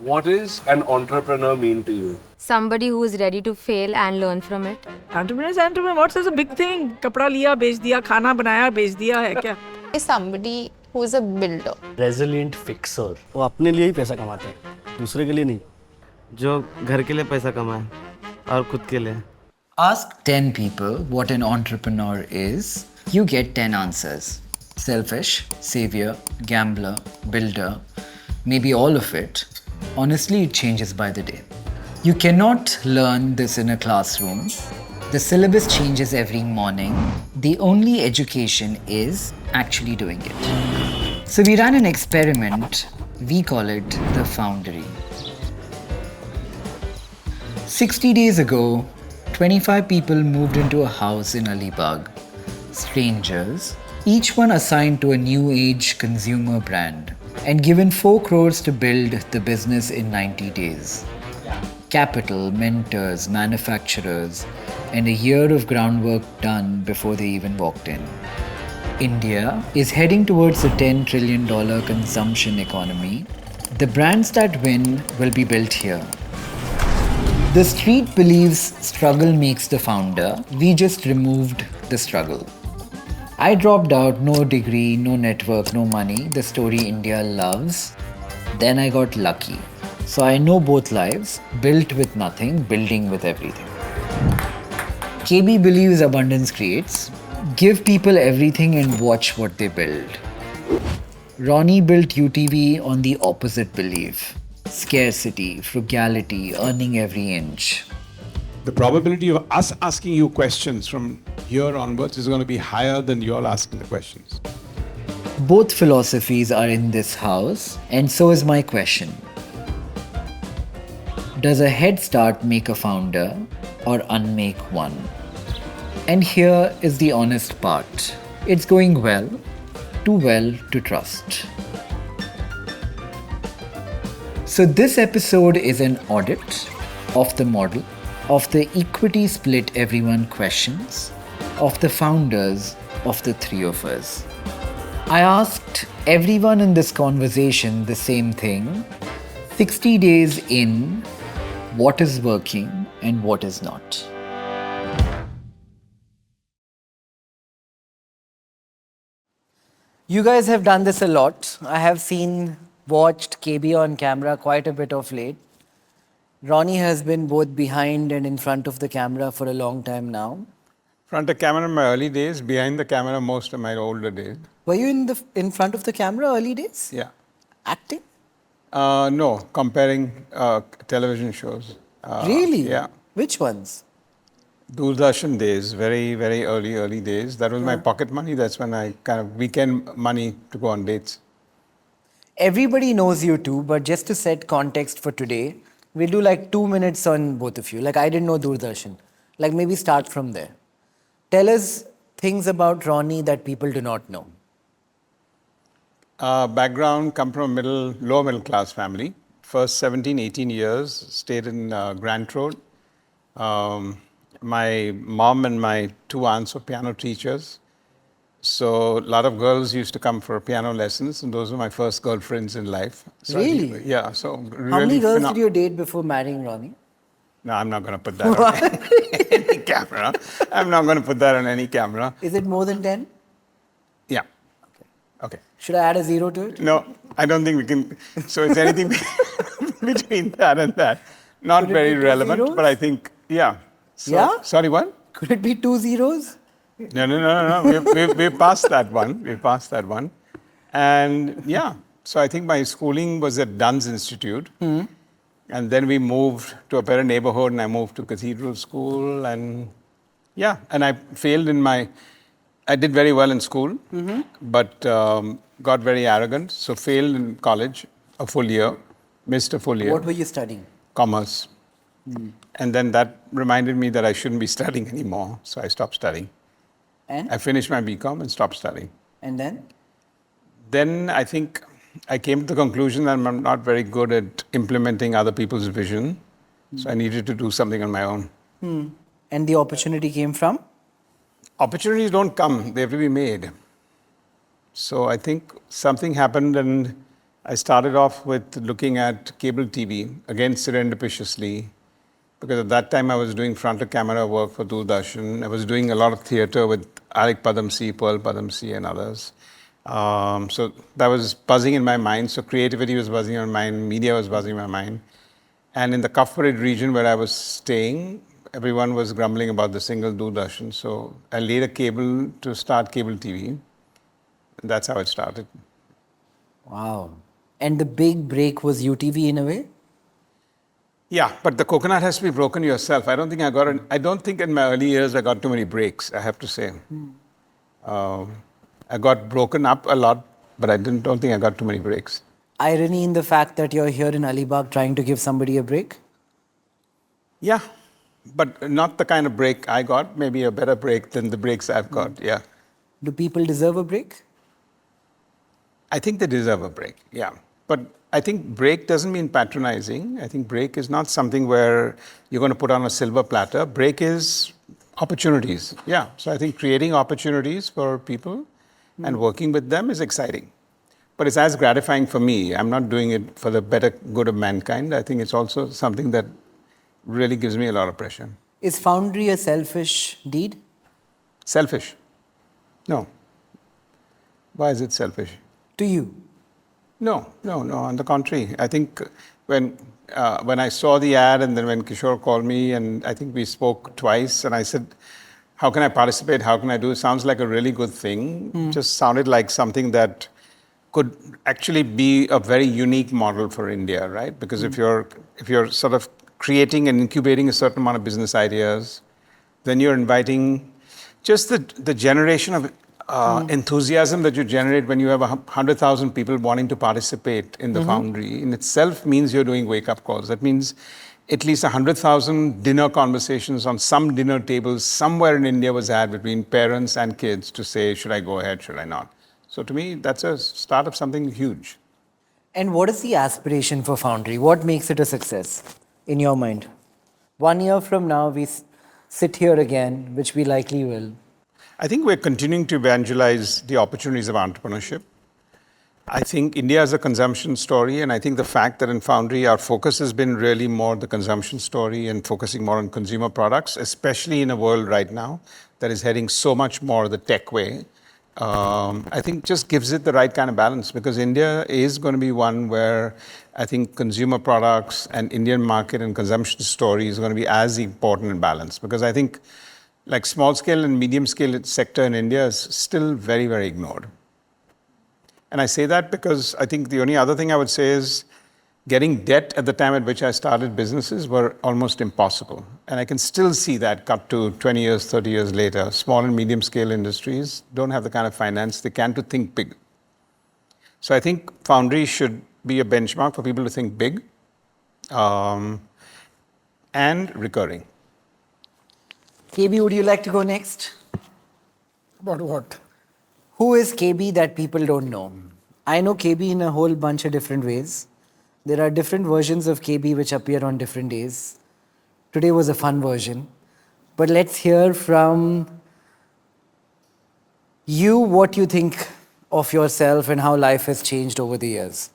What does an entrepreneur mean to you? Somebody who is ready to fail and learn from it. Entrepreneur, what's such a big thing? कपड़ा लिया, बेच दिया, खाना बनाया, बेच दिया है क्या? Is somebody who is a builder. Resilient fixer. वो अपने लिए ही पैसा कमाते हैं, दूसरे के लिए नहीं. जो घर के लिए पैसा कमाए और खुद के लिए. Ask 10 people what an entrepreneur is, you get 10 answers. Selfish, savior, gambler, builder, maybe all of it. Honestly, it changes by the day. You cannot learn this in a classroom. The syllabus changes every morning. The only education is actually doing it. So we ran an experiment. We call it the Foundery. 60 days ago, 25 people moved into a house in Alibaug. Strangers, each one assigned to a new age consumer brand and given 4 crores to build the business in 90 days. Capital, mentors, manufacturers, and a year of groundwork done before they even walked in. India is heading towards a $10 trillion consumption economy. The brands that win will be built here. The street believes struggle makes the founder. We just removed the struggle. I dropped out, no degree, no network, no money, the story India loves. Then I got lucky. So I know both lives, built with nothing, building with everything. KB believes abundance creates. Give people everything and watch what they build. Ronnie built UTV on the opposite belief. Scarcity, frugality, earning every inch. The probability of us asking you questions from here onwards is going to be higher than you all asking the questions. Both philosophies are in this house, and so is my question. Does a head start make a founder or unmake one? And here is the honest part. It's going well, too well to trust. So this episode is an audit of the model, of the equity split everyone questions, of the founders of the 3 of us. I asked everyone in this conversation the same thing. 60 days in, what is working and what is not. You guys have done this a lot. I have watched KB on camera quite a bit of late. Ronnie has been both behind and in front of the camera for a long time now. Front of camera in my early days, behind the camera most of my older days. Were you in front of the camera early days? Yeah. Acting? No, comparing television shows. Really? Yeah. Which ones? Doordarshan days, very, very early days. That was my pocket money. That's when I kind of weekend money to go on dates. Everybody knows you too, but just to set context for today, we'll do like 2 minutes on both of you. Like I didn't know Doordarshan. Like maybe start from there. Tell us things about Ronnie that people do not know. Background, come from a lower middle class family. First 17, 18 years, stayed in Grant Road. My mom and my 2 aunts were piano teachers. So a lot of girls used to come for piano lessons, and those were my first girlfriends in life. So Really? Yeah. So really How many girls did you date before marrying Ronnie? No, I'm not going to put that on any camera. I'm not going to put that on any camera. Is it more than 10? Yeah. Okay. Should I add a 0 to it? No, I don't think we can. So it's anything between that and that. Not Could it very be 2 relevant, zeros? but I think, yeah. So, Yeah? Sorry, what? Could it be 2 zeros? No. We've passed that one. We've passed that one. And yeah, so I think my schooling was at Dunn's Institute. And then we moved to a better neighborhood, and I moved to Cathedral School. And yeah, and I failed I did very well in school, but got very arrogant. So failed in college a full year, missed a full year. What were you studying? Commerce. And then that reminded me that I shouldn't be studying anymore. So I stopped studying. And? I finished my BCom and stopped studying. And then? Then I think I came to the conclusion that I'm not very good at implementing other people's vision. So I needed to do something on my own. And the opportunity came from? Opportunities don't come, they have to be made. So I think something happened, and I started off with looking at cable TV, again serendipitously, because at that time I was doing front of camera work for Doordarshan. I was doing a lot of theatre with Alec Padamsee, Pearl Padamsee and others. So that was buzzing in my mind. So creativity was buzzing in my mind, media was buzzing in my mind. And in the Cuff Parade region where I was staying, everyone was grumbling about the single Doordarshan. So I laid a cable to start cable TV. And that's how it started. Wow. And the big break was UTV in a way? Yeah, but the coconut has to be broken yourself. I don't think in my early years I got too many breaks, I have to say. I got broken up a lot, but I don't think I got too many breaks. Irony in the fact that you're here in Alibaug trying to give somebody a break? Yeah, but not the kind of break I got, maybe a better break than the breaks I've got, yeah. Do people deserve a break? I think they deserve a break, yeah. But I think break doesn't mean patronizing. I think break is not something where you're going to put on a silver platter. Break is opportunities, yeah. So I think creating opportunities for people and working with them is exciting. But it's as gratifying for me. I'm not doing it for the better good of mankind. I think it's also something that really gives me a lot of pressure. Is Foundery a selfish deed? Selfish? No. Why is it selfish? To you? No. On the contrary, I think when I saw the ad and then when Kishore called me and I think we spoke twice and I said, how can I participate? How can I do it? Sounds like a really good thing. Just sounded like something that could actually be a very unique model for India, right? Because if you're sort of creating and incubating a certain amount of business ideas, then you're inviting just the generation of enthusiasm that you generate when you have 100,000 people wanting to participate in the Foundry in itself means you're doing wake-up calls. That means at least 100,000 dinner conversations on some dinner tables somewhere in India was had between parents and kids to say, should I go ahead, should I not? So to me, that's a start of something huge. And what is the aspiration for Foundry? What makes it a success in your mind? 1 year from now, we sit here again, which we likely will. I think we're continuing to evangelize the opportunities of entrepreneurship. I think India is a consumption story, and I think the fact that in Foundry our focus has been really more the consumption story and focusing more on consumer products, especially in a world right now that is heading so much more the tech way, I think just gives it the right kind of balance because India is going to be one where I think consumer products and Indian market and consumption story is going to be as important and balanced because I think like small scale and medium scale sector in India is still very, very ignored. And I say that because I think the only other thing I would say is getting debt at the time at which I started businesses were almost impossible. And I can still see that cut to 20 years, 30 years later. Small and medium scale industries don't have the kind of finance they can to think big. So I think Foundry should be a benchmark for people to think big and recurring. KB, would you like to go next? About what? Who is KB that people don't know? I know KB in a whole bunch of different ways. There are different versions of KB which appear on different days. Today was a fun version. But let's hear from you what you think of yourself and how life has changed over the years.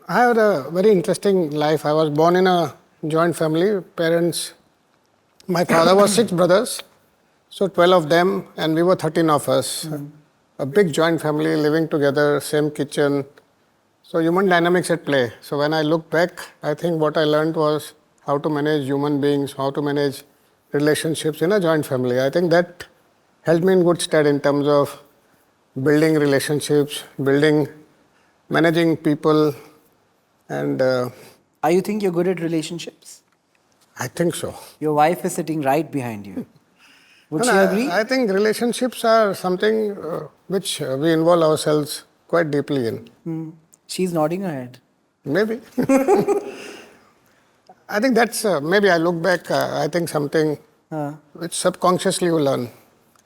I had a very interesting life. I was born in a joint family. Parents, my father was 6 brothers, so 12 of them, and we were 13 of us. A big joint family living together, same kitchen. So human dynamics at play. So when I look back, I think what I learned was how to manage human beings, how to manage relationships in a joint family. I think that held me in good stead in terms of building relationships, managing people, and You think you're good at relationships? I think so. Your wife is sitting right behind you. Would she No, agree? I think relationships are something which we involve ourselves quite deeply in. She's nodding her head. Maybe. I think that's, maybe I look back, I think something which subconsciously you learn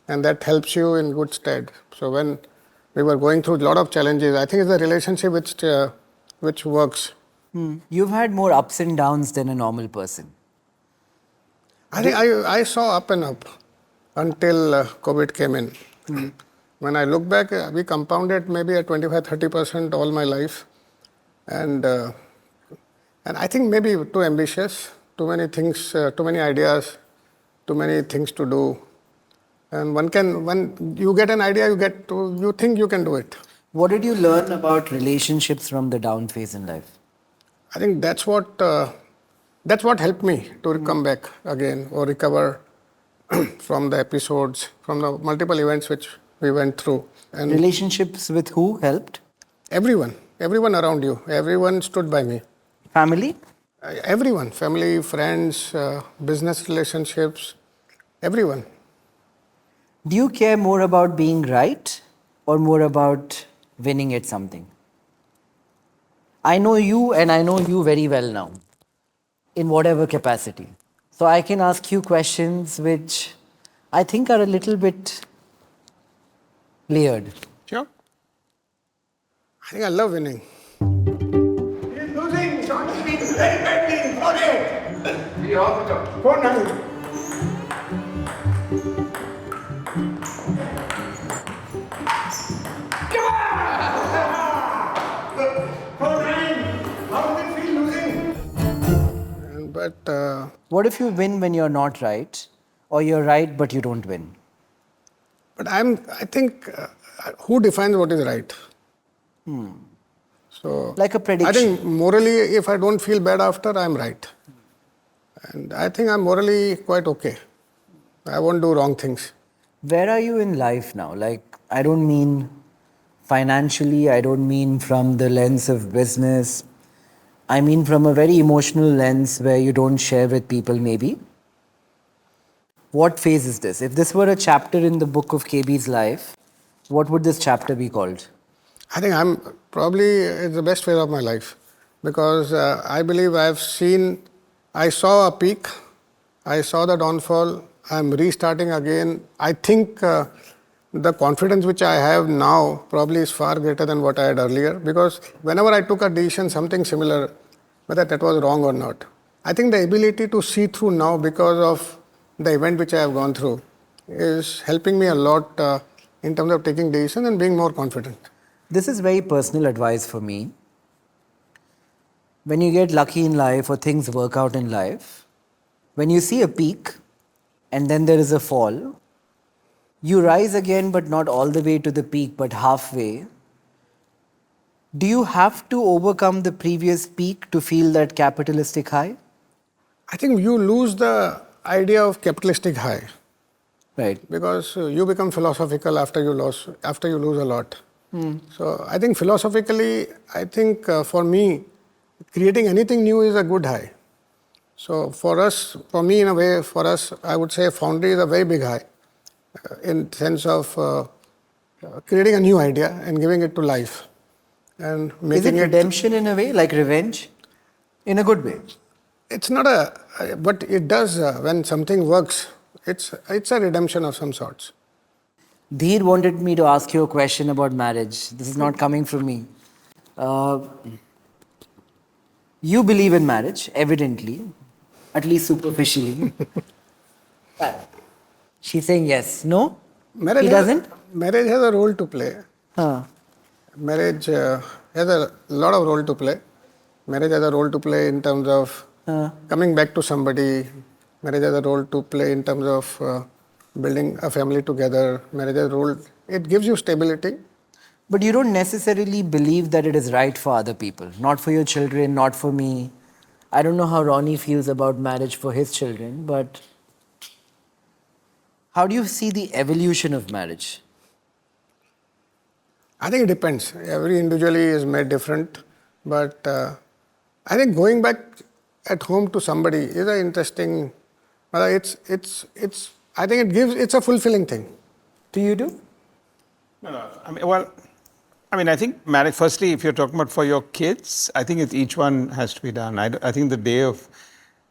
and that helps you in good stead. So when we were going through a lot of challenges, I think it's the relationship which works. You've had more ups and downs than a normal person. I think I saw up and up until COVID came in. When I look back, we compounded maybe at 25-30% all my life. and I think maybe too ambitious, too many things, too many ideas, too many things to do. And when you get an idea, you think you can do it. What did you learn about relationships from the down phase in life? I think that's what helped me to come back again or recover from the episodes, from the multiple events which we went through. And Relationships with who helped? everyone around you, everyone stood by me. Family? Everyone, family, friends, business relationships, everyone. Do you care more about being right or more about winning at something? I know you and I know you very well now, in whatever capacity. So I can ask you questions which I think are a little bit layered. Sure. I think I love winning. He's losing. Johnny is very badly. We all the time. 4-9. But What if you win when you're not right, or you're right but you don't win? but I think who defines what is right? So Like a prediction. I think morally, if I don't feel bad after, I'm right, and I think I'm morally quite okay. I won't do wrong things. Where are you in life now? Like, I don't mean financially, I don't mean from the lens of business. I mean from a very emotional lens where you don't share with people, maybe. What phase is this? If this were a chapter in the book of KB's life, what would this chapter be called? I think I'm probably it's the best phase of my life because I believe I saw a peak, I saw the downfall, I'm restarting again. I think the confidence which I have now probably is far greater than what I had earlier because whenever I took a decision, something similar, whether that was wrong or not, I think the ability to see through now because of the event which I have gone through is helping me a lot in terms of taking decisions and being more confident. This is very personal advice for me. When you get lucky in life or things work out in life, when you see a peak and then there is a fall, you rise again, but not all the way to the peak, but halfway. Do you have to overcome the previous peak to feel that capitalistic high? I think you lose the idea of capitalistic high. Right. Because you become philosophical after you lose a lot. So I think philosophically, for me, creating anything new is a good high. So for me in a way, I would say Foundery is a very big high in sense of creating a new idea and giving it to life. And making Is it redemption in a way, like revenge? In a good way? It's not but it does, when something works, it's a redemption of some sorts. Dheer wanted me to ask you a question about marriage. This is not coming from me. You believe in marriage, evidently, at least superficially. She's saying yes. No? He doesn't? Marriage has a role to play. Huh. Marriage has a lot of role to play. Marriage has a role to play in terms of coming back to somebody. Marriage has a role to play in terms of building a family together. Marriage has a role. It gives you stability. But you don't necessarily believe that it is right for other people. Not for your children, not for me. I don't know how Ronnie feels about marriage for his children, but how do you see the evolution of marriage? I think it depends. Every individually is made different. But I think going back at home to somebody is an interesting. I think it's a fulfilling thing. Do you do? No. I think marriage, firstly, if you're talking about for your kids, I think each one has to be done. I think the day of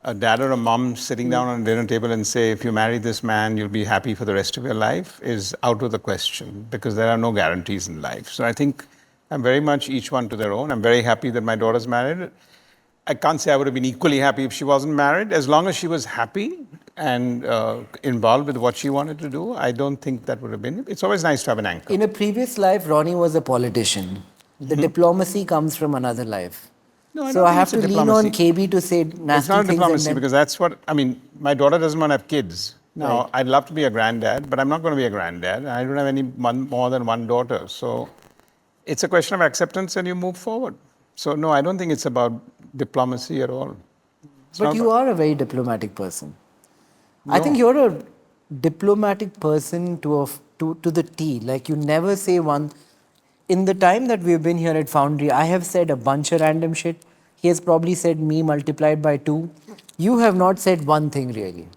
a dad or a mom sitting down on a dinner table and say, if you marry this man, you'll be happy for the rest of your life is out of the question because there are no guarantees in life. So I think I'm very much each one to their own. I'm very happy that my daughter's married. I can't say I would have been equally happy if she wasn't married. As long as she was happy and involved with what she wanted to do, I don't think that would have been. It's always nice to have an anchor. In a previous life, Ronnie was a politician. The diplomacy comes from another life. No, I So don't I think have it's to a lean on diplomacy. KB to say nasty It's not a things. and diplomacy then- because that's what, I mean, my daughter doesn't want to have kids. Now, Right. I'd love to be a granddad, but I'm not going to be a granddad. I don't have more than one daughter. So it's a question of acceptance and you move forward. So, no, I don't think it's about diplomacy at all. It's But not you about- are a very diplomatic person. I think you're a diplomatic person to the T. Like you never say one. In the time that we've been here at Foundry, I have said a bunch of random shit. He has probably said me multiplied by 2. You have not said one thing really.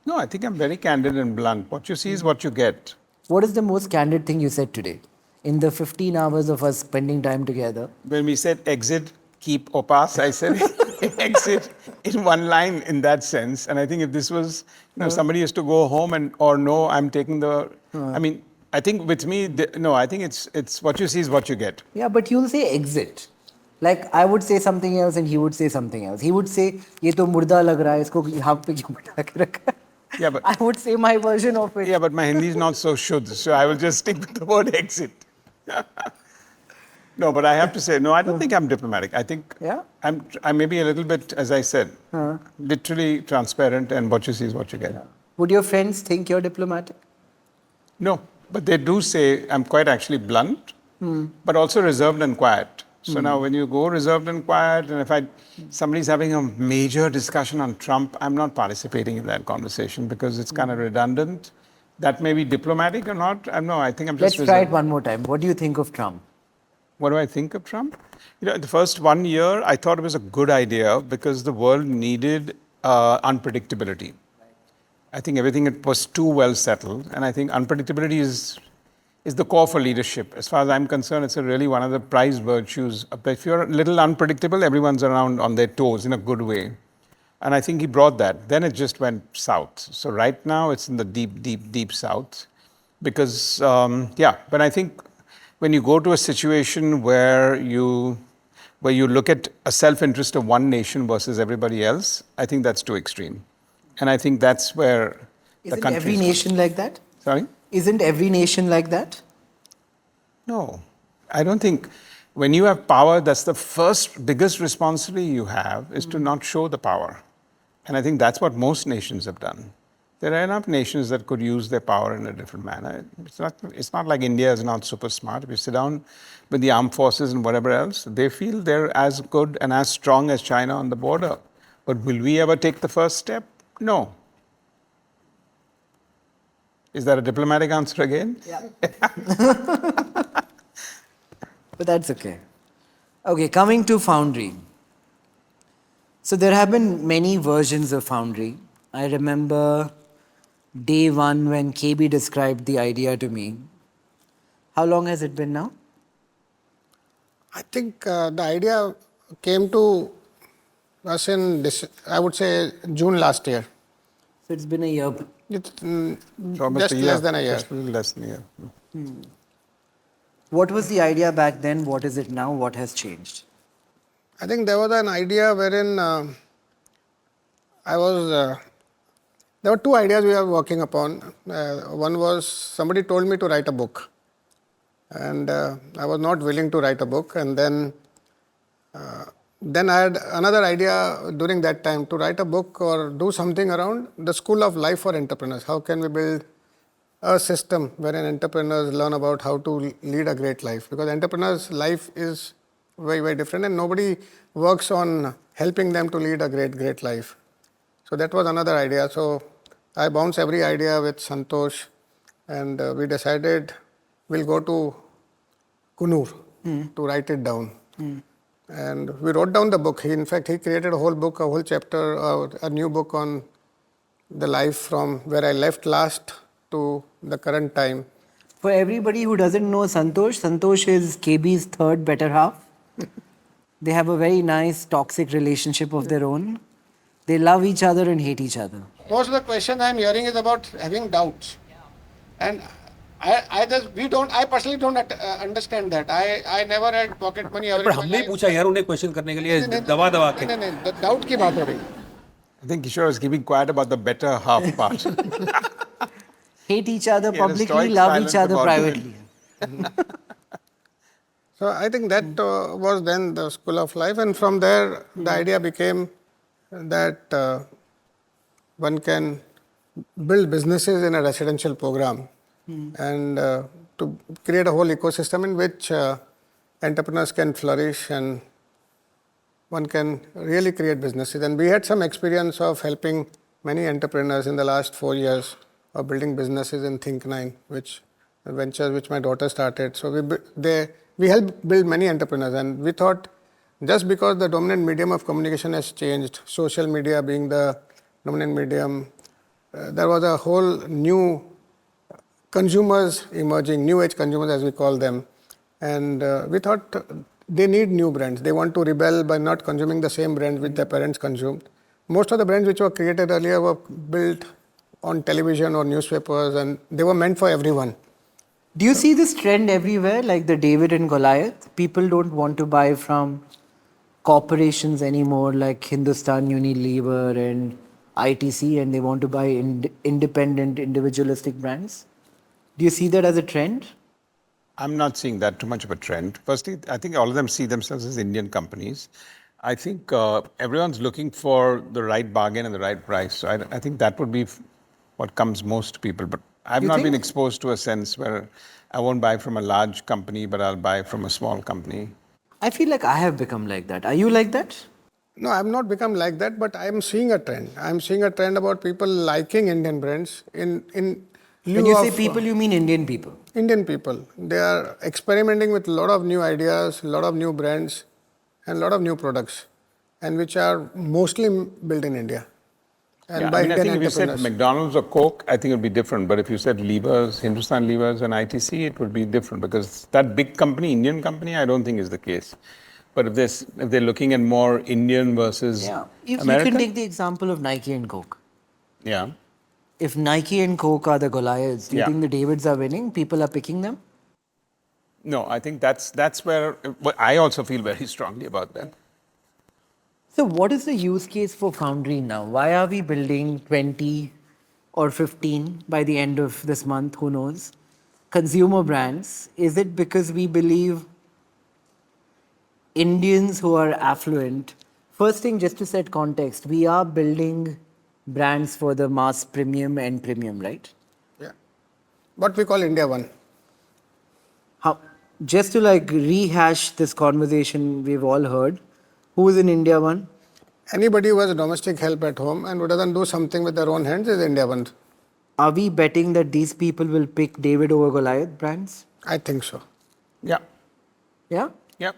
No, I think I'm very candid and blunt. What you see is what you get. What is the most candid thing you said today? In the 15 hours of us spending time together. When we said exit, keep or pass, I said exit in one line in that sense. And I think if this was, somebody has to go home or no, I'm taking the, I mean, I think with me, no, I think it's what you see is what you get. Yeah, but you'll say exit. Like I would say something else and he would say something else. He would say, ये तो मुर्दा लग रहा है, इसको यहाँ पे क्यों बैठा के रखा है? Yeah, but I would say my version of it. yeah, but my Hindi is not so shuddh, so I will just stick with the word exit. No, but I have to say, no, I don't think I'm diplomatic. I think Yeah? I may be a little bit, as I said, literally transparent, and what you see is what you get. Would your friends think you're diplomatic? No, but they do say I'm quite actually blunt, but also reserved and quiet. So now when you go reserved and quiet, and if somebody's having a major discussion on Trump, I'm not participating in that conversation because it's kind of redundant. That may be diplomatic or not. I think I'm just Let's try it reserved. one more time. What do you think of Trump? What do I think of Trump? The first 1 year, I thought it was a good idea because the world needed unpredictability. I think everything was too well settled, and I think unpredictability is the core for leadership. As far as I'm concerned, it's really one of the prized virtues. If you're a little unpredictable, everyone's around on their toes in a good way. And I think he brought that. Then it just went south. So right now, it's in the deep, deep, deep south. Because, but I think when you go to a situation where you look at a self-interest of one nation versus everybody else, I think that's too extreme. And I think that's where the Isn't country every nation like that? Sorry? Isn't every nation like that? No. I don't think when you have power, that's the first biggest responsibility you have is to not show the power. And I think that's what most nations have done. There are enough nations that could use their power in a different manner. It's not like India is not super smart. If you sit down with the armed forces and whatever else, they feel they're as good and as strong as China on the border. But will we ever take the first step? No. Is that a diplomatic answer again? Yeah. But that's okay. Okay, coming to Foundry. So there have been many versions of Foundry. I remember day one when KB described the idea to me. How long has it been now? I think the idea came to us in, I would say, June last year. So it's been a year. It's It's almost just a year. less than a year. Just a little less than a year. What was the idea back then? What is it now? What has changed? I think there was an idea wherein there were two ideas we were working upon. One was somebody told me to write a book. And I was not willing to write a book. And then I had another idea during that time to write a book or do something around the school of life for entrepreneurs. How can we build a system wherein entrepreneurs learn about how to lead a great life? Because entrepreneurs' life is very, very different and nobody works on helping them to lead a great life. So that was another idea. So I bounced every idea with Santosh and we decided we'll go to Kunur to write it down. And we wrote down the book. In fact, he created a whole book, a whole chapter, a new book on the life from where I left last to the current time. For everybody who doesn't know Santosh, Santosh is KB's third better half. They have a very nice toxic relationship of their own. They love each other and hate each other. Most of the questions I'm hearing is about having doubts. And I personally don't understand that. I never had pocket money. पर हमने ही पूछा यार उन्हें question करने के लिए दबा के नहीं, डाउट की बात हो रही. I think Kishore is keeping quiet about the better half part. Hate each other He had a publicly, stoic love silence each other about it. privately. So I think that was then the school of life, and from there the idea became that one can build businesses in a residential program and to create a whole ecosystem in which entrepreneurs can flourish and one can really create businesses. And we had some experience of helping many entrepreneurs in the last 4 years of building businesses in Think9, which ventures which my daughter started. So we helped build many entrepreneurs, and we thought just because the dominant medium of communication has changed, social media being the dominant medium, there was a whole new consumers emerging, new age consumers as we call them. And we thought they need new brands. They want to rebel by not consuming the same brands which their parents consumed. Most of the brands which were created earlier were built on television or newspapers, and they were meant for everyone. Do you see this trend everywhere, like the David and Goliath? People don't want to buy from corporations anymore, like Hindustan Unilever and ITC, and they want to buy independent, individualistic brands. Do you see that as a trend? I'm not seeing that too much of a trend. Firstly, I think all of them see themselves as Indian companies. I think everyone's looking for the right bargain and the right price. So I think that would be what comes most to people. But I've not been exposed to a sense where I won't buy from a large company, but I'll buy from a small company. I feel like I have become like that. Are you like that? No, I've not become like that, but I'm seeing a trend. I'm seeing a trend about people liking Indian brands in lieu When you say of, people, you mean Indian people? Indian people. They are experimenting with a lot of new ideas, a lot of new brands, and a lot of new products, and which are mostly built in India. And by I Indian think if you said entrepreneurs. McDonald's or Coke, I think it would be different. But if you said Levers, Hindustan Levers and ITC, it would be different because that big company, Indian company, I don't think is the case. But if they're looking at more Indian versus You American, can take the example of Nike and Coke. yeah. If Nike and Coke are the Goliaths, do you think the Davids are winning? People are picking them? No, I think that's where I also feel very strongly about that. So what is the use case for Foundry now? Why are we building 20 or 15 by the end of this month? Who knows? Consumer brands. Is it because we believe Indians who are affluent? First thing, just to set context, we are building brands for the mass premium and premium, right? Yeah. What we call India One. How, just to like rehash this conversation we've all heard, who is in India One? Anybody who has domestic help at home and who doesn't do something with their own hands is India One. Are we betting that these people will pick David over Goliath brands? I think so. Yeah. Yeah? Yeah.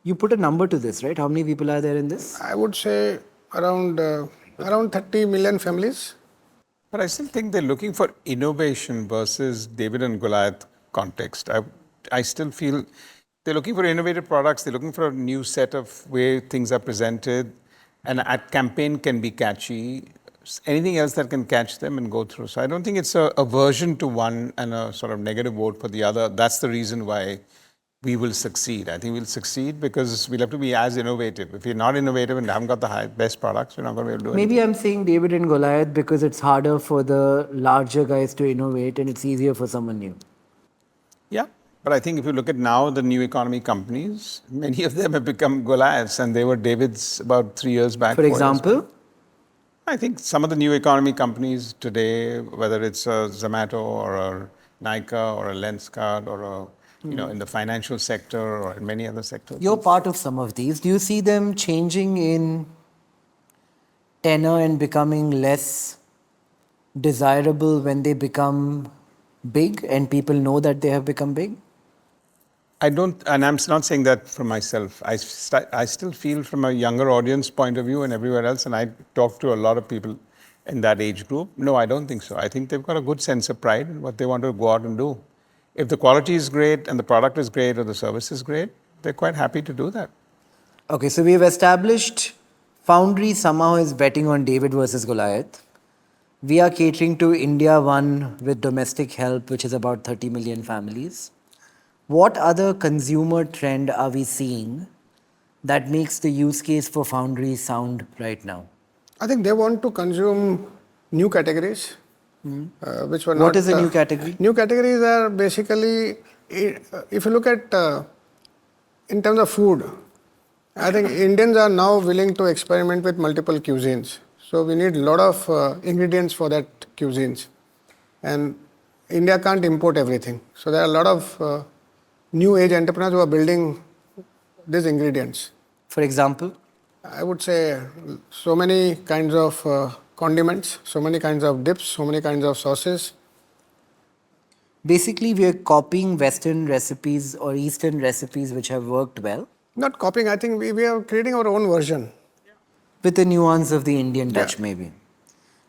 You put a number to this, right? How many people are there in this? I would say around 30 million families. But I still think they're looking for innovation versus David and Goliath context. I still feel they're looking for innovative products. They're looking for a new set of way things are presented. And a campaign can be catchy. Anything else that can catch them and go through. So I don't think it's a aversion to one and a sort of negative vote for the other. That's the reason why we will succeed. I think we'll succeed because we'll have to be as innovative. If we're not innovative and haven't got the best products, we're not going to be able to do anything. Maybe I'm saying David and Goliath because it's harder for the larger guys to innovate and it's easier for someone new. Yeah. But I think if you look at now the new economy companies, many of them have become Goliaths and they were Davids about 3 years back. For example? I think some of the new economy companies today, whether it's a Zomato or a Nykaa or a Lenskart or a in the financial sector or in many other sectors. You're part of some of these. Do you see them changing in tenor and becoming less desirable when they become big and people know that they have become big? I don't, and I'm not saying that for myself. I still feel from a younger audience point of view and everywhere else, and I talk to a lot of people in that age group. No, I don't think so. I think they've got a good sense of pride in what they want to go out and do. If the quality is great and the product is great or the service is great, they're quite happy to do that. Okay, so we've established Foundry somehow is betting on David versus Goliath. We are catering to India One with domestic help, which is about 30 million families. What other consumer trend are we seeing that makes the use case for Foundry sound right now? I think they want to consume new categories. Which were not, What is a new category? New categories are basically if you look at in terms of food, I think Indians are now willing to experiment with multiple cuisines. So we need a lot of ingredients for that cuisines. And India can't import everything. So there are a lot of new age entrepreneurs who are building these ingredients. For example? I would say so many kinds of condiments, so many kinds of dips, so many kinds of sauces. Basically, we are copying Western recipes or Eastern recipes which have worked well. Not copying, I think we are creating our own version. With the nuance of the Indian touch, maybe.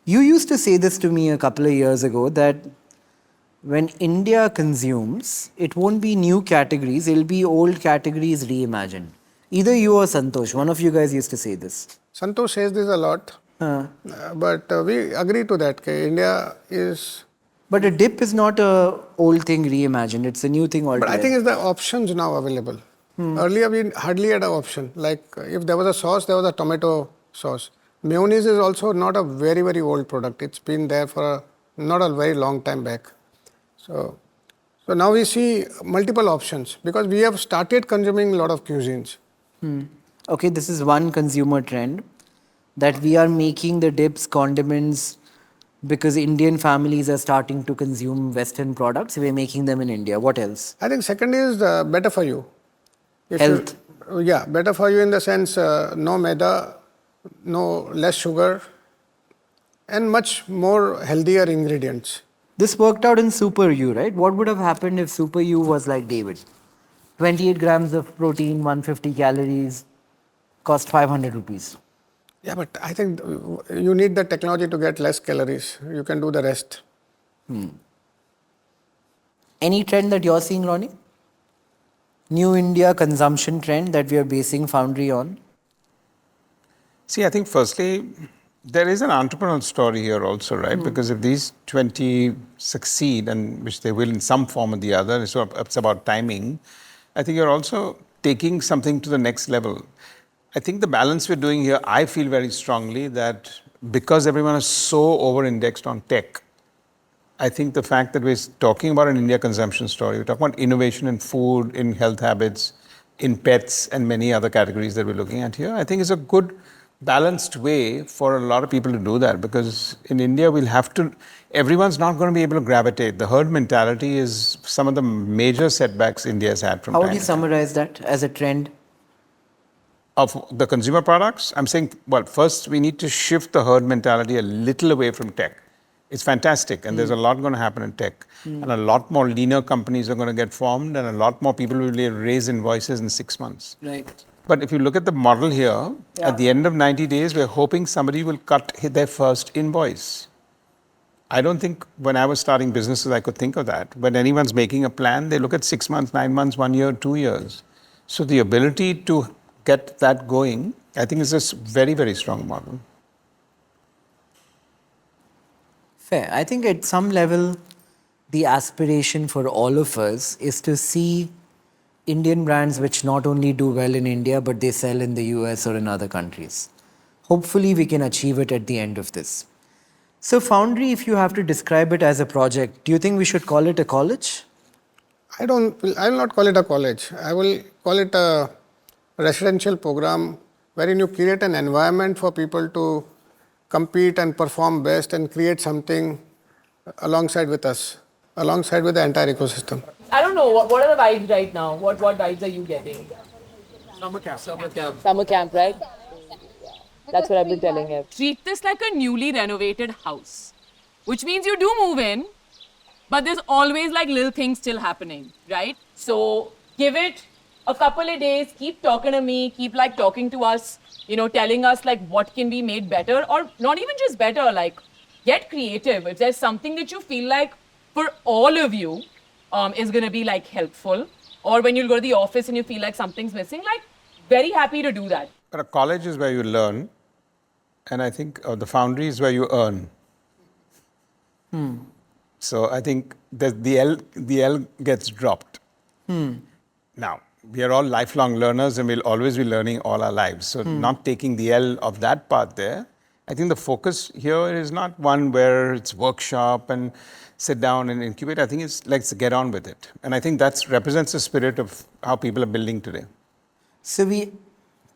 You used to say this to me a couple of years ago that when India consumes, it won't be new categories, it'll be old categories reimagined. Either you or Santosh, one of you guys used to say this. Santosh says this a lot, but we agree to that. India is... But a dip is not a old thing reimagined, it's a new thing altogether. But I think it's the options now available. Earlier we hardly had an option. Like if there was a sauce, there was a tomato sauce. Mayonnaise is also not a very, very old product. It's been there for not a very long time back. So now we see multiple options because we have started consuming a lot of cuisines. Okay, this is one consumer trend that we are making the dips, condiments, because Indian families are starting to consume Western products. We're making them in India. What else? I think second is better for you. Health. Yeah, better for you in the sense no maida, no less sugar, and much more healthier ingredients. This worked out in Super U, right? What would have happened if Super U was like David? 28 grams of protein, 150 calories, cost 500 rupees. Yeah, but I think you need the technology to get less calories. You can do the rest. Any trend that you're seeing, Ronnie? New India consumption trend that we are basing Foundery on? See, I think firstly, there is an entrepreneurial story here also, right? Because if these 20 succeed, and which they will in some form or the other, so it's about timing, I think you're also taking something to the next level. I think the balance we're doing here, I feel very strongly that because everyone is so over-indexed on tech, I think the fact that we're talking about an India consumption story, we're talking about innovation in food, in health habits, in pets, and many other categories that we're looking at here, I think is a good balanced way for a lot of people to do that. Because in India, we'll have to, everyone's not going to be able to gravitate. The herd mentality is some of the major setbacks India has had from How time would you to time. summarize that as a trend? Of the consumer products, I'm saying, well, first we need to shift the herd mentality a little away from tech. It's fantastic, and there's a lot going to happen in tech. And a lot more leaner companies are going to get formed, and a lot more people will raise invoices in 6 months. Right. But if you look at the model here, at the end of 90 days, we're hoping somebody will hit their first invoice. I don't think when I was starting businesses, I could think of that. When anyone's making a plan, they look at 6 months, 9 months, 1 year, 2 years. So the ability to get that going, I think is a very, very strong model. Fair. I think at some level, the aspiration for all of us is to see Indian brands which not only do well in India, but they sell in the US or in other countries. Hopefully, we can achieve it at the end of this. So Foundry, if you have to describe it as a project, do you think we should call it a college? I will not call it a college. I will call it a residential program wherein you create an environment for people to compete and perform best and create something alongside with us, alongside with the entire ecosystem. I don't know, what are the vibes right now? What vibes are you getting? Summer camp. Summer camp. Summer camp, right? That's what I've been telling him. Treat this like a newly renovated house, which means you do move in, but there's always like little things still happening, right? So give it a couple of days, keep talking to me, keep like talking to us, telling us like what can be made better, or not even just better, like get creative. If there's something that you feel like for all of you is going to be like helpful, or when you go to the office and you feel like something's missing, like very happy to do that. But a college is where you learn, and I think the Foundry is where you earn. So I think the L gets dropped. Now, we are all lifelong learners and we'll always be learning all our lives. So not taking the L of that part there I think the focus here is not one where it's workshop and sit down and incubate. I think it's let's get on with it. And I think that represents the spirit of how people are building today. So we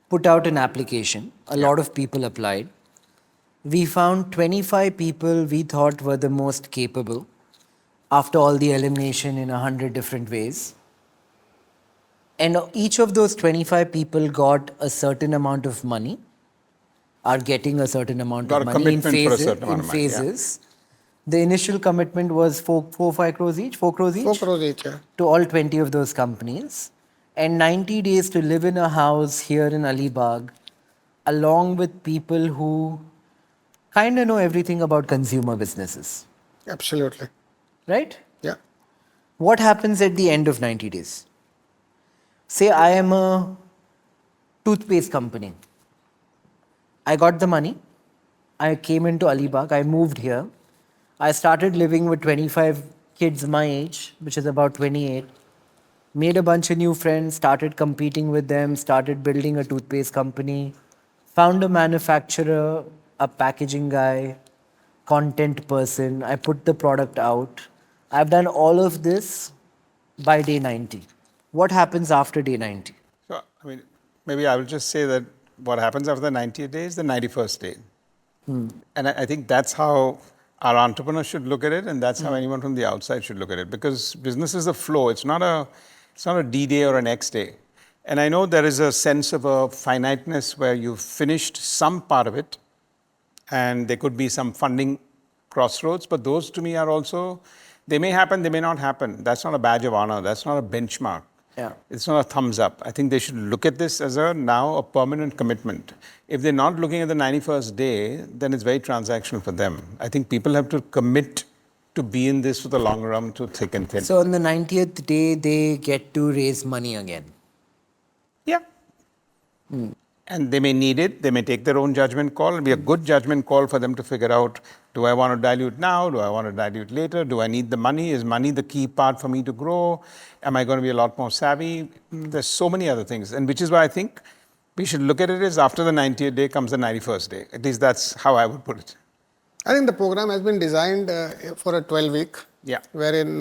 put out an application. A lot of people applied. We found 25 people we thought were the most capable after all the elimination in 100 different ways. And each of those 25 people got a certain amount of money, are getting a certain amount Got of a money in commitment for a phases. certain amount of money, yeah. The initial commitment was 4 5 crores each, 4 crores each? 4 crores each, yeah. To all 20 of those companies. And 90 days to live in a house here in Alibaug, along with people who kind of know everything about consumer businesses. Absolutely. Right? Yeah. What happens at the end of 90 days? Say I am a toothpaste company. I got the money. I came into Alibaug. I moved here. I started living with 25 kids my age, which is about 28. Made a bunch of new friends, started competing with them, started building a toothpaste company, found a manufacturer, a packaging guy, content person. I put the product out. I've done all of this by day 90. What happens after day 90? So, I mean, maybe I will just say that what happens after the 90th day is the 91st day. And I think that's how our entrepreneurs should look at it, and that's how anyone from the outside should look at it. Because business is a flow. It's not a D day or an X day. And I know there is a sense of a finiteness where you've finished some part of it, and there could be some funding crossroads, but those to me are also, they may happen, they may not happen. That's not a badge of honor. That's not a benchmark. Yeah. It's not a thumbs up. I think they should look at this as a permanent commitment. If they're not looking at the 91st day, then it's very transactional for them. I think people have to commit to be in this for the long run, to thick and thin. So on the 90th day, they get to raise money again. Yeah. And they may need it. They may take their own judgment call. It'll be a good judgment call for them to figure out, do I want to dilute now? Do I want to dilute later? Do I need the money? Is money the key part for me to grow? Am I going to be a lot more savvy? There's so many other things. And which is why I think we should look at it as after the 90th day comes the 91st day. At least that's how I would put it. I think the program has been designed for a 12-week, wherein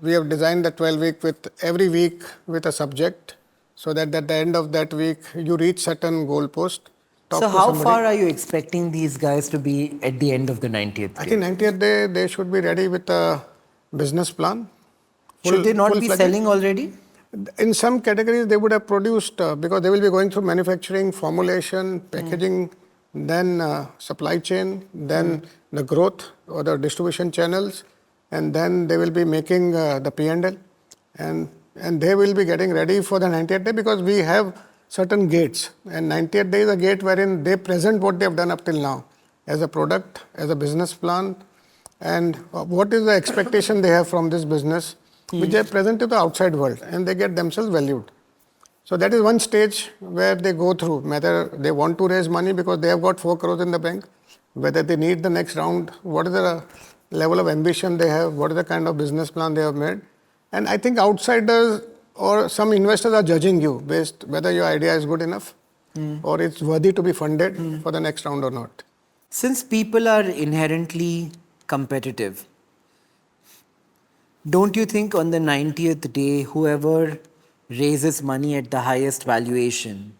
we have designed the 12-week with every week with a subject, so that at the end of that week, you reach certain goalpost. So how far are you expecting these guys to be at the end of the 90th day? I think 90th day, they should be ready with a business plan. Should they not be selling already? In some categories, they would have produced, because they will be going through manufacturing, formulation, packaging, then supply chain, then the growth or the distribution channels, and then they will be making the P&L. And they will be getting ready for the 90th day, because we have certain gates. And 90th day is a gate wherein they present what they have done up till now as a product, as a business plan, and what is the expectation they have from this business, which they present to the outside world, and they get themselves valued. So that is one stage where they go through, whether they want to raise money because they have got 4 crores in the bank, whether they need the next round, what is the level of ambition they have, what is the kind of business plan they have made. And I think outsiders or some investors are judging you based whether your idea is good enough or it's worthy to be funded for the next round or not. Since people are inherently competitive, don't you think on the 90th day, whoever raises money at the highest valuation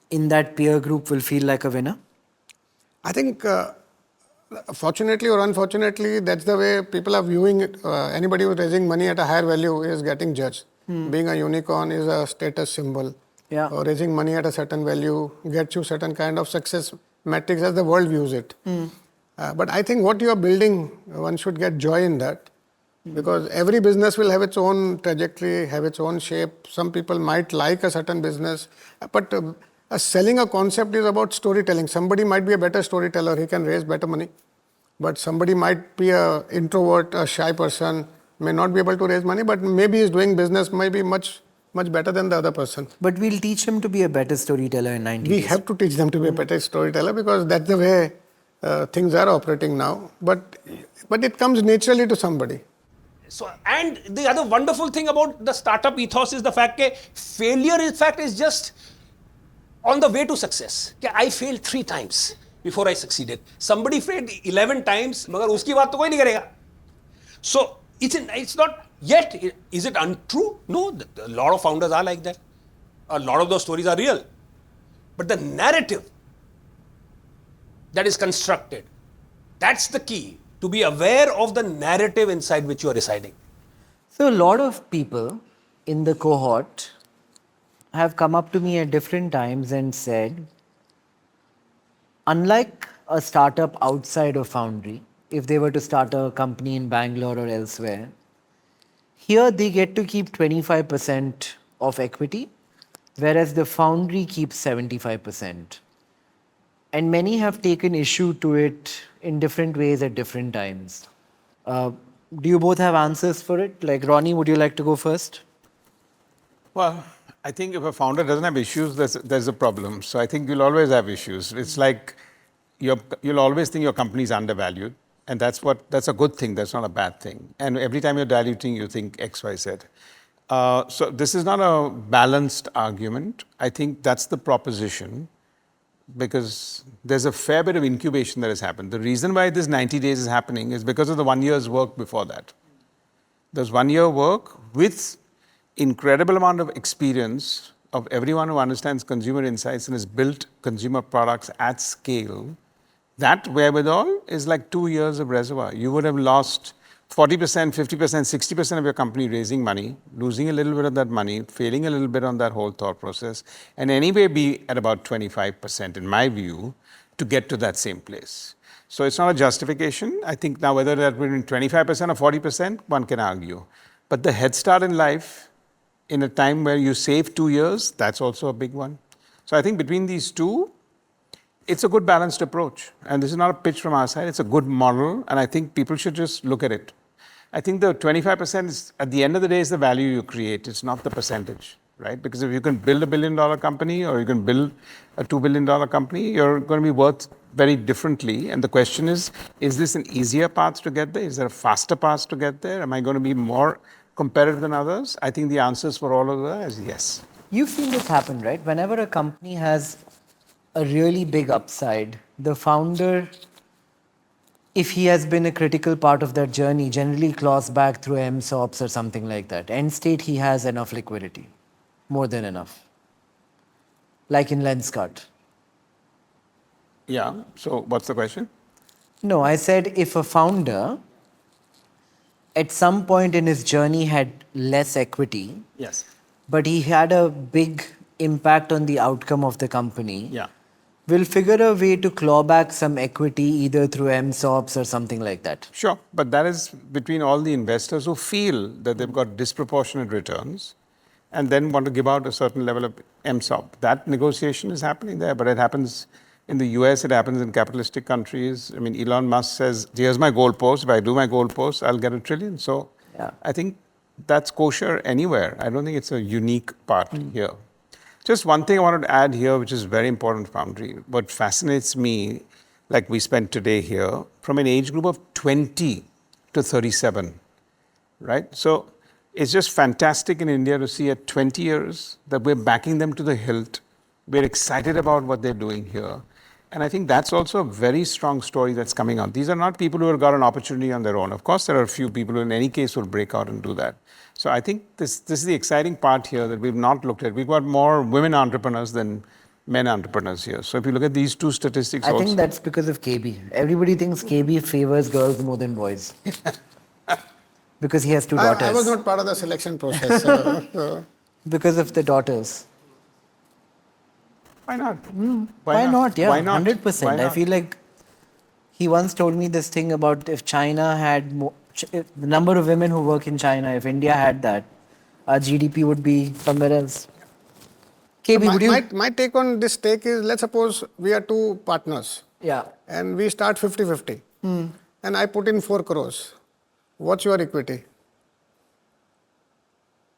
in that peer group will feel like a winner? I think fortunately or unfortunately, that's the way people are viewing it. Anybody who is raising money at a higher value is getting judged. Being a unicorn is a status symbol. Or raising money at a certain value gets you certain kind of success metrics as the world views it. But I think what you are building, one should get joy in that. Because every business will have its own trajectory, have its own shape. Some people might like a certain business, but selling a concept is about storytelling. Somebody might be a better storyteller, he can raise better money. But somebody might be an introvert, a shy person, may not be able to raise money, but maybe he's doing business, maybe much better than the other person. But we'll teach him to be a better storyteller in 90 days. We have to teach them to be a better storyteller, because that's the way things are operating now. But it comes naturally to somebody. So, and the other wonderful thing about the startup ethos is the fact that failure, in fact, is just on the way to success. I failed 3 times. before I succeeded. Somebody failed 11 times, मगर उसकी बात तो कोई नहीं करेगा. So it's not yet. Is it untrue? No, a lot of founders are like that. A lot of those stories are real. But the narrative that is constructed, that's the key. To be aware of the narrative inside which you are residing. So a lot of people in the cohort have come up to me at different times and said, unlike a startup outside of Foundry, if they were to start a company in Bangalore or elsewhere, here they get to keep 25% of equity, whereas the Foundry keeps 75%. And many have taken issue to it in different ways at different times. Do you both have answers for it? Like Ronnie, would you like to go first? Well, I think if a founder doesn't have issues, there's a problem. So I think you'll always have issues. It's like you'll always think your company is undervalued. And that's a good thing. That's not a bad thing. And every time you're diluting, you think X, Y, Z. So this is not a balanced argument. I think that's the proposition, because there's a fair bit of incubation that has happened. The reason why this 90 days is happening is because of the 1 year's work before that. There's 1 year work with incredible amount of experience of everyone who understands consumer insights and has built consumer products at scale. That wherewithal is like 2 years of reservoir. You would have lost 40%, 50%, 60% of your company raising money, losing a little bit of that money, failing a little bit on that whole thought process, and anyway be at about 25%, in my view, to get to that same place. So it's not a justification. I think now whether that between 25% or 40%, one can argue. But the head start in life, in a time where you save 2 years, that's also a big one. So I think between these two, it's a good balanced approach. And this is not a pitch from our side, it's a good model, and I think people should just look at it. I think the 25% is, at the end of the day, is the value you create. It's not the percentage, right? Because if you can build $1 billion company or you can build a $2 billion company, you're going to be worth very differently. And the question is this an easier path to get there? Is there a faster path to get there? Am I going to be more competitive than others? I think the answers for all of that is yes. You've seen this happen, right? Whenever a company has a really big upside, the founder, if he has been a critical part of that journey, generally claws back through MSOPs or something like that. End state, he has enough liquidity, more than enough. Like in Lenskart. Yeah, so what's the question? No, I said if a founder at some point in his journey had less equity, yes, but he had a big impact on the outcome of the company, yeah, we'll figure a way to claw back some equity either through MSOPs or something like that. Sure, but that is between all the investors who feel that they've got disproportionate returns and then want to give out a certain level of MSOP. That negotiation is happening there, but it happens in the US, it happens in capitalistic countries. I mean, Elon Musk says, here's my goalpost. If I do my goalpost, I'll get $1 trillion. So yeah. I think that's kosher anywhere. I don't think it's a unique part here. Just one thing I wanted to add here, which is very important, Foundry. What fascinates me, like we spent today here, from an age group of 20 to 37, right? So it's just fantastic in India to see at 20 years that we're backing them to the hilt. We're excited about what they're doing here. And I think that's also a very strong story that's coming out. These are not people who have got an opportunity on their own. Of course, there are a few people who in any case will break out and do that. So I think this is the exciting part here that we've not looked at. We've got more women entrepreneurs than men entrepreneurs here. So if you look at these two statistics I think that's because of KB. Everybody thinks KB favors girls more than boys. Because he has 2 daughters. I was not part of the selection process. Because of the daughters. Why not? Why not? Yeah, Why not? 100%. Why not? I feel like he once told me this thing about if China had more, the number of women who work in China, if India had that, our GDP would be somewhere else. KB, so would you? My take on this take is, let's suppose we are 2 partners. Yeah. And we start 50-50. And I put in 4 crores. What's your equity?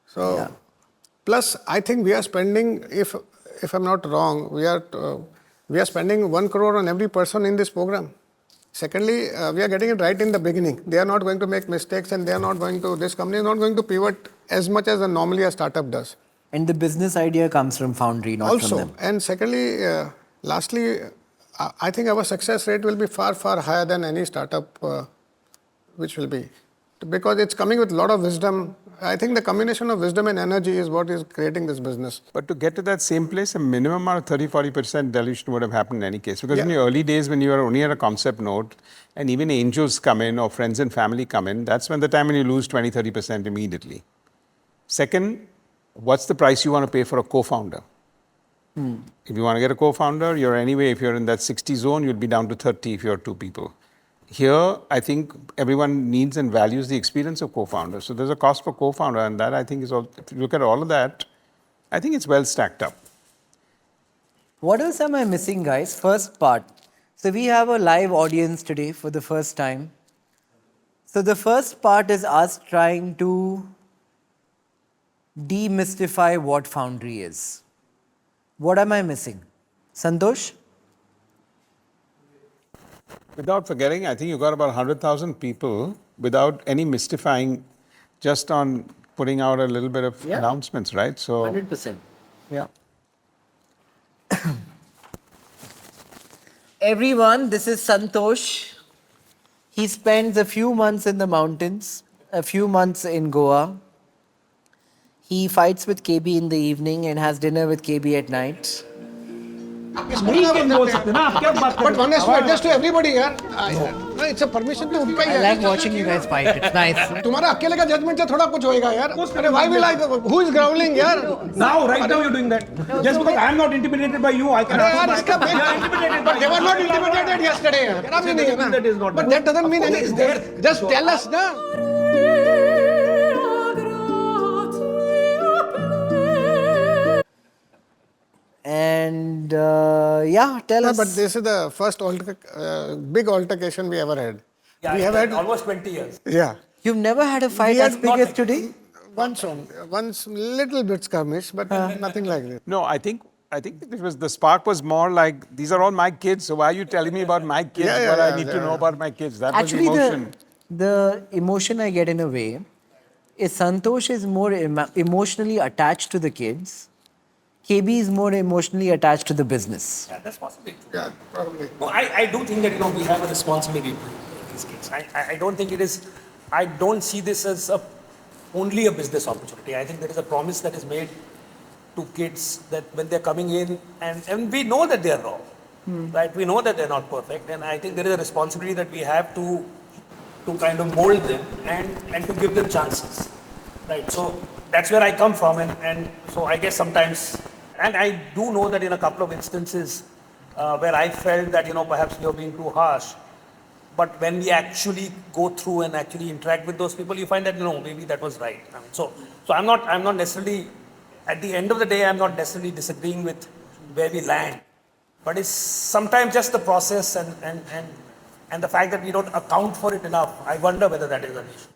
So, yeah. Plus, I think we are spending, if I'm not wrong, we are spending 1 crore on every person in this program. Secondly, we are getting it right in the beginning. They are not going to make mistakes, and they are not going to, this company is not going to pivot as much as normally a startup does. And the business idea comes from Foundry, not also, from them. And secondly, lastly, I think our success rate will be far, far higher than any startup which will be. Because it's coming with a lot of wisdom. I think the combination of wisdom and energy is what is creating this business. But to get to that same place, a minimum amount of 30-40% dilution would have happened in any case. Because Yeah. in the early days, when you were only at a concept node, and even angels come in or friends and family come in, that's when the time when you lose 20-30% immediately. Second, what's the price you want to pay for a co-founder? If you want to get a co-founder, you're anyway, if you're in that 60 zone, you'll be down to 30 if you're two people. Here, I think everyone needs and values the experience of co-founders. So there's a cost for co-founder, and that I think is all, if you look at all of that, I think it's well stacked up. What else am I missing, guys? First part. So we have a live audience today for the first time. So the first part is us trying to demystify what Foundry is. What am I missing? Santosh? Without forgetting, I think you got about 100,000 people without any mystifying, just on putting out a little bit of announcements, right? So 100%. Yeah. Everyone, this is Santosh. He spends a few months in the mountains, a few months in Goa. He fights with KB in the evening and has dinner with KB at night. But honest word, just to everybody, yaar. No, it's a permission to unka hi I hai. like watching you guys fight. It's nice. तुम्हारा अकेले का judgment से थोड़ा कुछ होएगा यार. अरे why will I? Who is growling यार? Now, right now, you're doing that. Just because I'm not intimidated by you, I can. अरे यार इसका but they were not intimidated yesterday. यार. मेरा भी नहीं है ना. But that doesn't mean anything. Just tell us ना. And tell us. But this is the first big altercation we ever had. Yeah, we have had almost 20 years. Yeah. You've never had a fight We as had big as today? Once little bit skirmish, but nothing like this. no, I think it was the spark was more like, these are all my kids, so why are you telling me about my kids? Yeah, What yeah, I need to know about my kids. That Actually, was emotion. the emotion I get in a way is Santosh is more emotionally attached to the kids. KB is more emotionally attached to the business. Yeah, that's possibly true. Yeah, probably. No, I do think that, we have a responsibility to these kids. I don't think it is, I don't see this as only a business opportunity. I think there is a promise that is made to kids that when they're coming in, and we know that they are wrong, right? We know that they're not perfect, and I think there is a responsibility that we have to kind of mold them and to give them chances, right? So that's where I come from, and so I guess sometimes, and I do know that in a couple of instances where I felt that, perhaps you're being too harsh, but when we actually go through and actually interact with those people, you find that, maybe that was right. So I'm not necessarily, at the end of the day, I'm not necessarily disagreeing with where we land, but it's sometimes just the process and the fact that we don't account for it enough. I wonder whether that is an issue.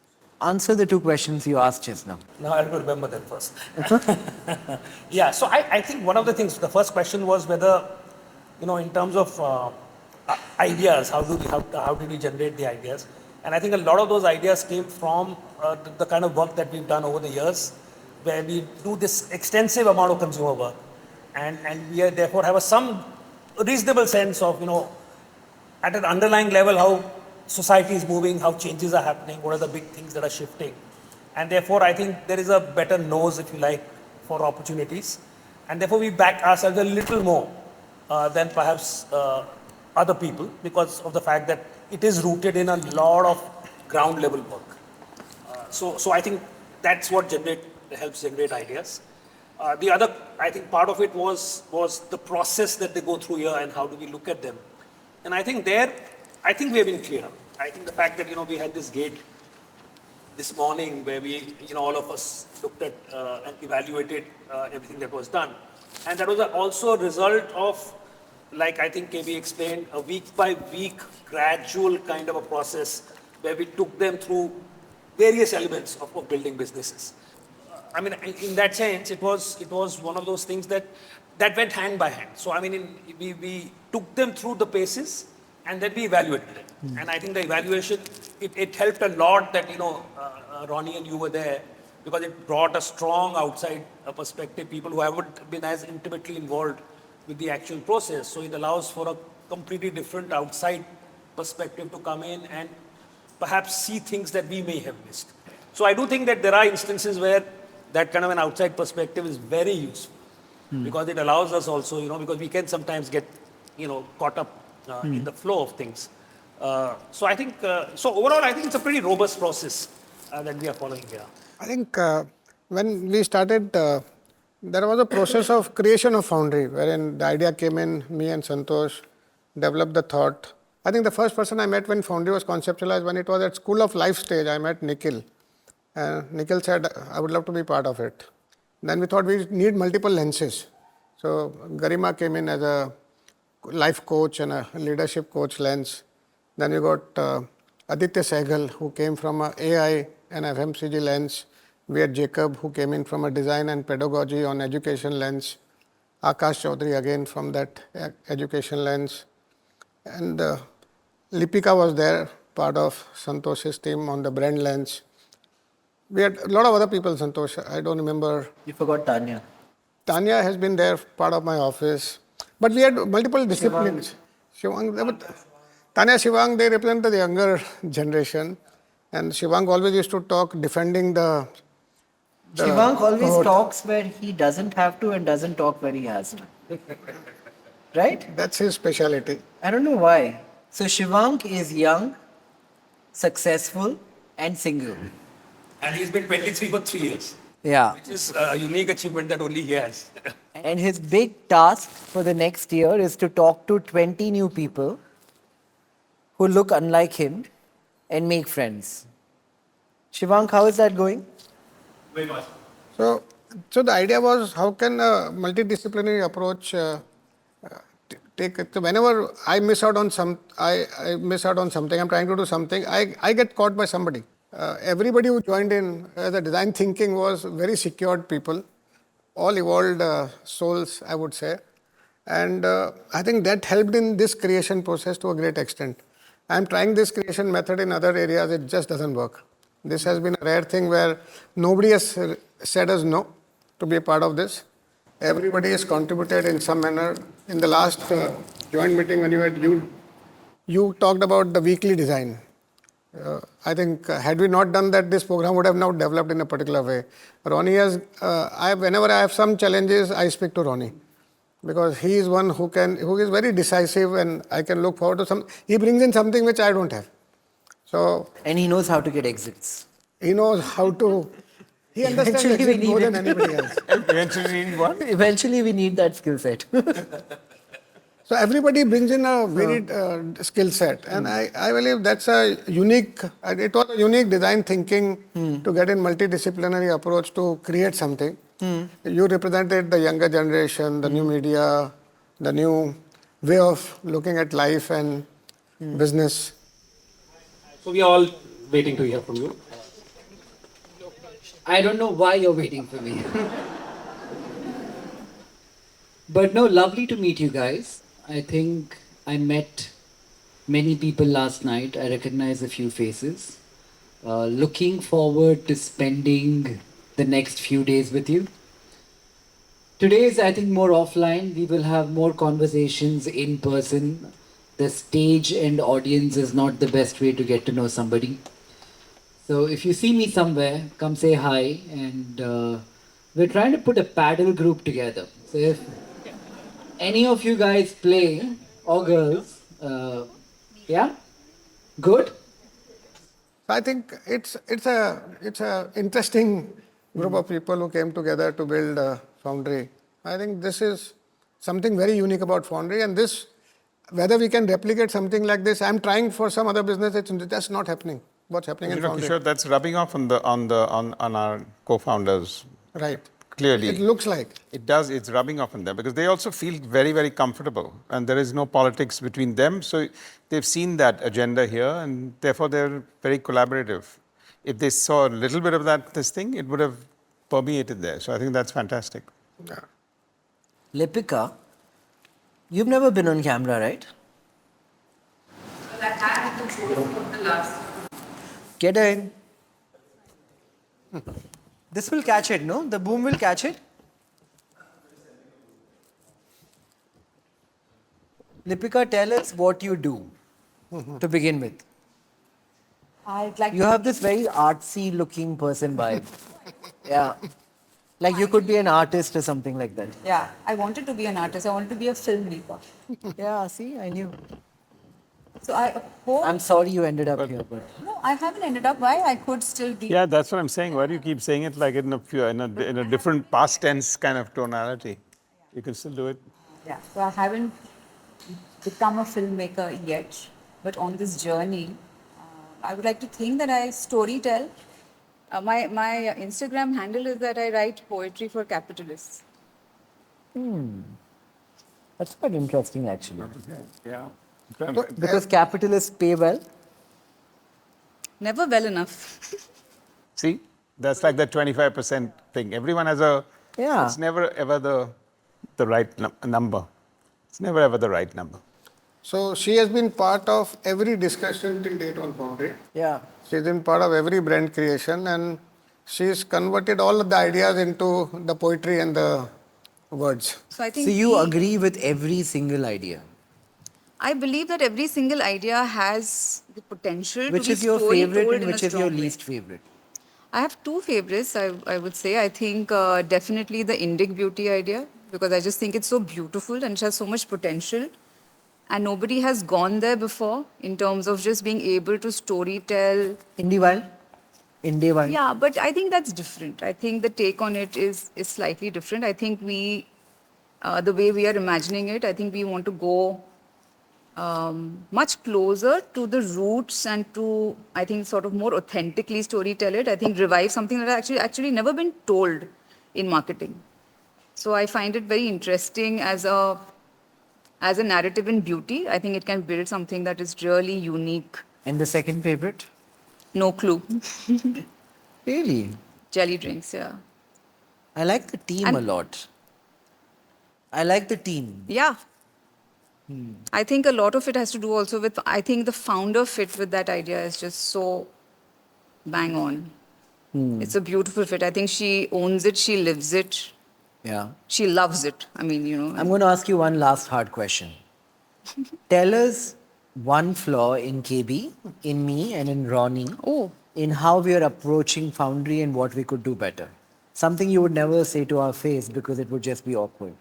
Answer the two questions you asked just now. Now I have to remember that first. Yeah, so I think one of the things, the first question was whether, in terms of ideas, how did we generate the ideas? And I think a lot of those ideas came from the kind of work that we've done over the years, where we do this extensive amount of consumer work, and we therefore have some reasonable sense of, at an underlying level, how society is moving, how changes are happening, what are the big things that are shifting. And therefore, I think there is a better nose, if you like, for opportunities. And therefore, we back ourselves a little more than perhaps other people, because of the fact that it is rooted in a lot of ground level work. So I think that's what helps generate ideas. The other, I think, part of it was the process that they go through here and how do we look at them. And I think we have been clear. I think the fact that, we had this gate this morning where we, all of us looked at and evaluated everything that was done. And that was also a result of, like I think KB explained, a week by week gradual kind of a process where we took them through various elements of building businesses. I mean, in that sense, it was one of those things that went hand by hand. So, I mean, we took them through the paces and then we evaluated it. And I think the evaluation, it helped a lot that, Ronnie and you were there, because it brought a strong outside perspective, people who haven't been as intimately involved with the actual process. So it allows for completely different outside perspective to come in and perhaps see things that we may have missed. So I do think that there are instances where that kind of an outside perspective is very useful because it allows us also, because we can sometimes get, caught up in the flow of things. So I think, so overall, I think it's a pretty robust process that we are following here. I think when we started, there was a process of creation of Foundery, wherein the idea came in, me and Santosh developed the thought. I think the first person I met when Foundery was conceptualized, when it was at School of Life stage, I met Nikhil. And Nikhil said, I would love to be part of it. Then we thought we need multiple lenses. So Garima came in as a life coach and a leadership coach lens. Then we got Aditya Sehgal, who came from a AI and FMCG lens. We had Jacob, who came in from a design and pedagogy on education lens. Akash Chaudhary, again from that education lens. And Lipika was there, part of Santosh's team on the brand lens. We had a lot of other people, Santosh. I don't remember. You forgot Tanya. Tanya has been there, part of my office. But we had multiple disciplines. Tanya, Shivang, they represent the younger generation. And Shivang always used to talk defending the Shivang always talks where he doesn't have to and doesn't talk where he has to. Right? That's his speciality. I don't know why. So Shivang is young, successful, and single. And he's been 23 for 3 years. Yeah. Which is a unique achievement that only he has. And his big task for the next year is to talk to 20 new people who look unlike him and make friends. Shivang, how is that going? Very much. So the idea was, how can a multidisciplinary approach take it? So whenever I miss out on I miss out on something, I'm trying to do something, I get caught by somebody. Everybody who joined in as a design thinking was very secured people, all evolved souls, I would say. And I think that helped in this creation process to a great extent. I'm trying this creation method in other areas, it just doesn't work. This has been a rare thing where nobody has said us no to be a part of this. Everybody has contributed in some manner. In the last joint meeting when you talked about the weekly design. I think had we not done that, this program would have now developed in a particular way. Ronnie has, whenever I have some challenges, I speak to Ronnie. Because he is one who is very decisive and I can look forward to he brings in something which I don't have. So. And he knows how to get exits. He knows how to, he understands exit more than anybody else. Eventually need what? Eventually we need that skill set. So everybody brings in a varied skill set, and I believe that's a unique, it was a unique design thinking to get in multidisciplinary approach to create something. You represented the younger generation, the new media, the new way of looking at life and business. So we are all waiting to hear from you. I don't know why you're waiting for me. But no, lovely to meet you guys. I think I met many people last night. I recognize a few faces. Looking forward to spending the next few days with you. Today is, I think, more offline. We will have more conversations in person. The stage and audience is not the best way to get to know somebody. So if you see me somewhere, come say hi. And we're trying to put a paddle group together. So if any of you guys play, or girls, yeah? Good? I think it's a interesting group of people who came together to build Foundery. I think this is something very unique about Foundery, and this, whether we can replicate something like this, I'm trying for some other business, it's just not happening. What's happening in Foundery? Kishore, that's rubbing off on our co-founders. Right. Clearly. It looks like. It does, it's rubbing off on them because they also feel very, very comfortable and there is no politics between them. So they've seen that agenda here and therefore they're very collaborative. If they saw a little bit of this thing, it would have permeated there. So I think that's fantastic. Yeah. Lipika, you've never been on camera, right? Get in. This will catch it, no? The boom will catch it. Lipika, tell us what you do to begin with. I'd like You have this very artsy looking person vibe. Yeah. Like you could be an artist or something like that. Yeah, I wanted to be an artist. I wanted to be a filmmaker. Yeah, see, I knew. So I hope. I'm sorry you ended up here, but No, I haven't ended up. Why? I could still be. Yeah, that's what I'm saying. Why do you keep saying it like in a different past tense kind of tonality? You can still do it. Yeah. So I haven't become a filmmaker yet, but on this journey, I would like to think that I story tell. My Instagram handle is that I write poetry for capitalists. that's quite interesting actually. Yeah. Because capitalists pay well. Never well enough. See, that's like the 25% thing. Everyone has a. Yeah. It's never ever the right number. It's never ever the right number. So she has been part of every discussion till date on Foundery. Yeah. She's been part of every brand creation, and she's converted all of the ideas into the poetry and the words. So I think. So you agree with every single idea. I believe that every single idea has the potential Which to be is your story favorite told and in a which is your strong way. least favorite? I have two favorites, I would say. I think definitely the Indic beauty idea, because I just think it's so beautiful and it has so much potential. And nobody has gone there before in terms of just being able to story tell. Indie wild? Indie wild? Yeah, but I think that's different. I think the take on it is slightly different. I think we, the way we are imagining it, I think we want to go much closer to the roots and to, I think, sort of more authentically story tell it. I think revive something that has actually never been told in marketing. So I find it very interesting as a narrative in beauty. I think it can build something that is really unique. And the second favorite? No clue. Really? Jelly drinks, yeah. I like the team a lot. I like the team. Yeah. I think a lot of it has to do also with, I think the founder fit with that idea is just so bang on. It's a beautiful fit. I think she owns it, she lives it. Yeah. She loves it. I mean, you know. I'm going to ask you one last hard question. Tell us one flaw in KB, in me, and in Ronnie, in how we are approaching Foundry and what we could do better. Something you would never say to our face because it would just be awkward.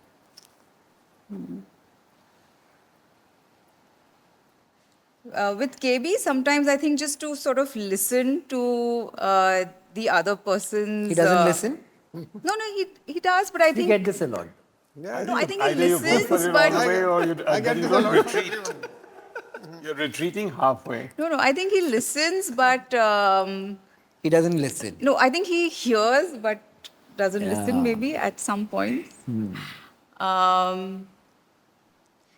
With KB, sometimes I think just to sort of listen to the other person's... He doesn't listen? No, he does, but I think... You get this a lot. Yeah, No, I think he Either you go listens, for it all but... the way or you I get you this don't a lot. retreat. You're retreating halfway. No, I think he listens, but... He doesn't listen. No, I think he hears, but doesn't Yeah. listen maybe at some point.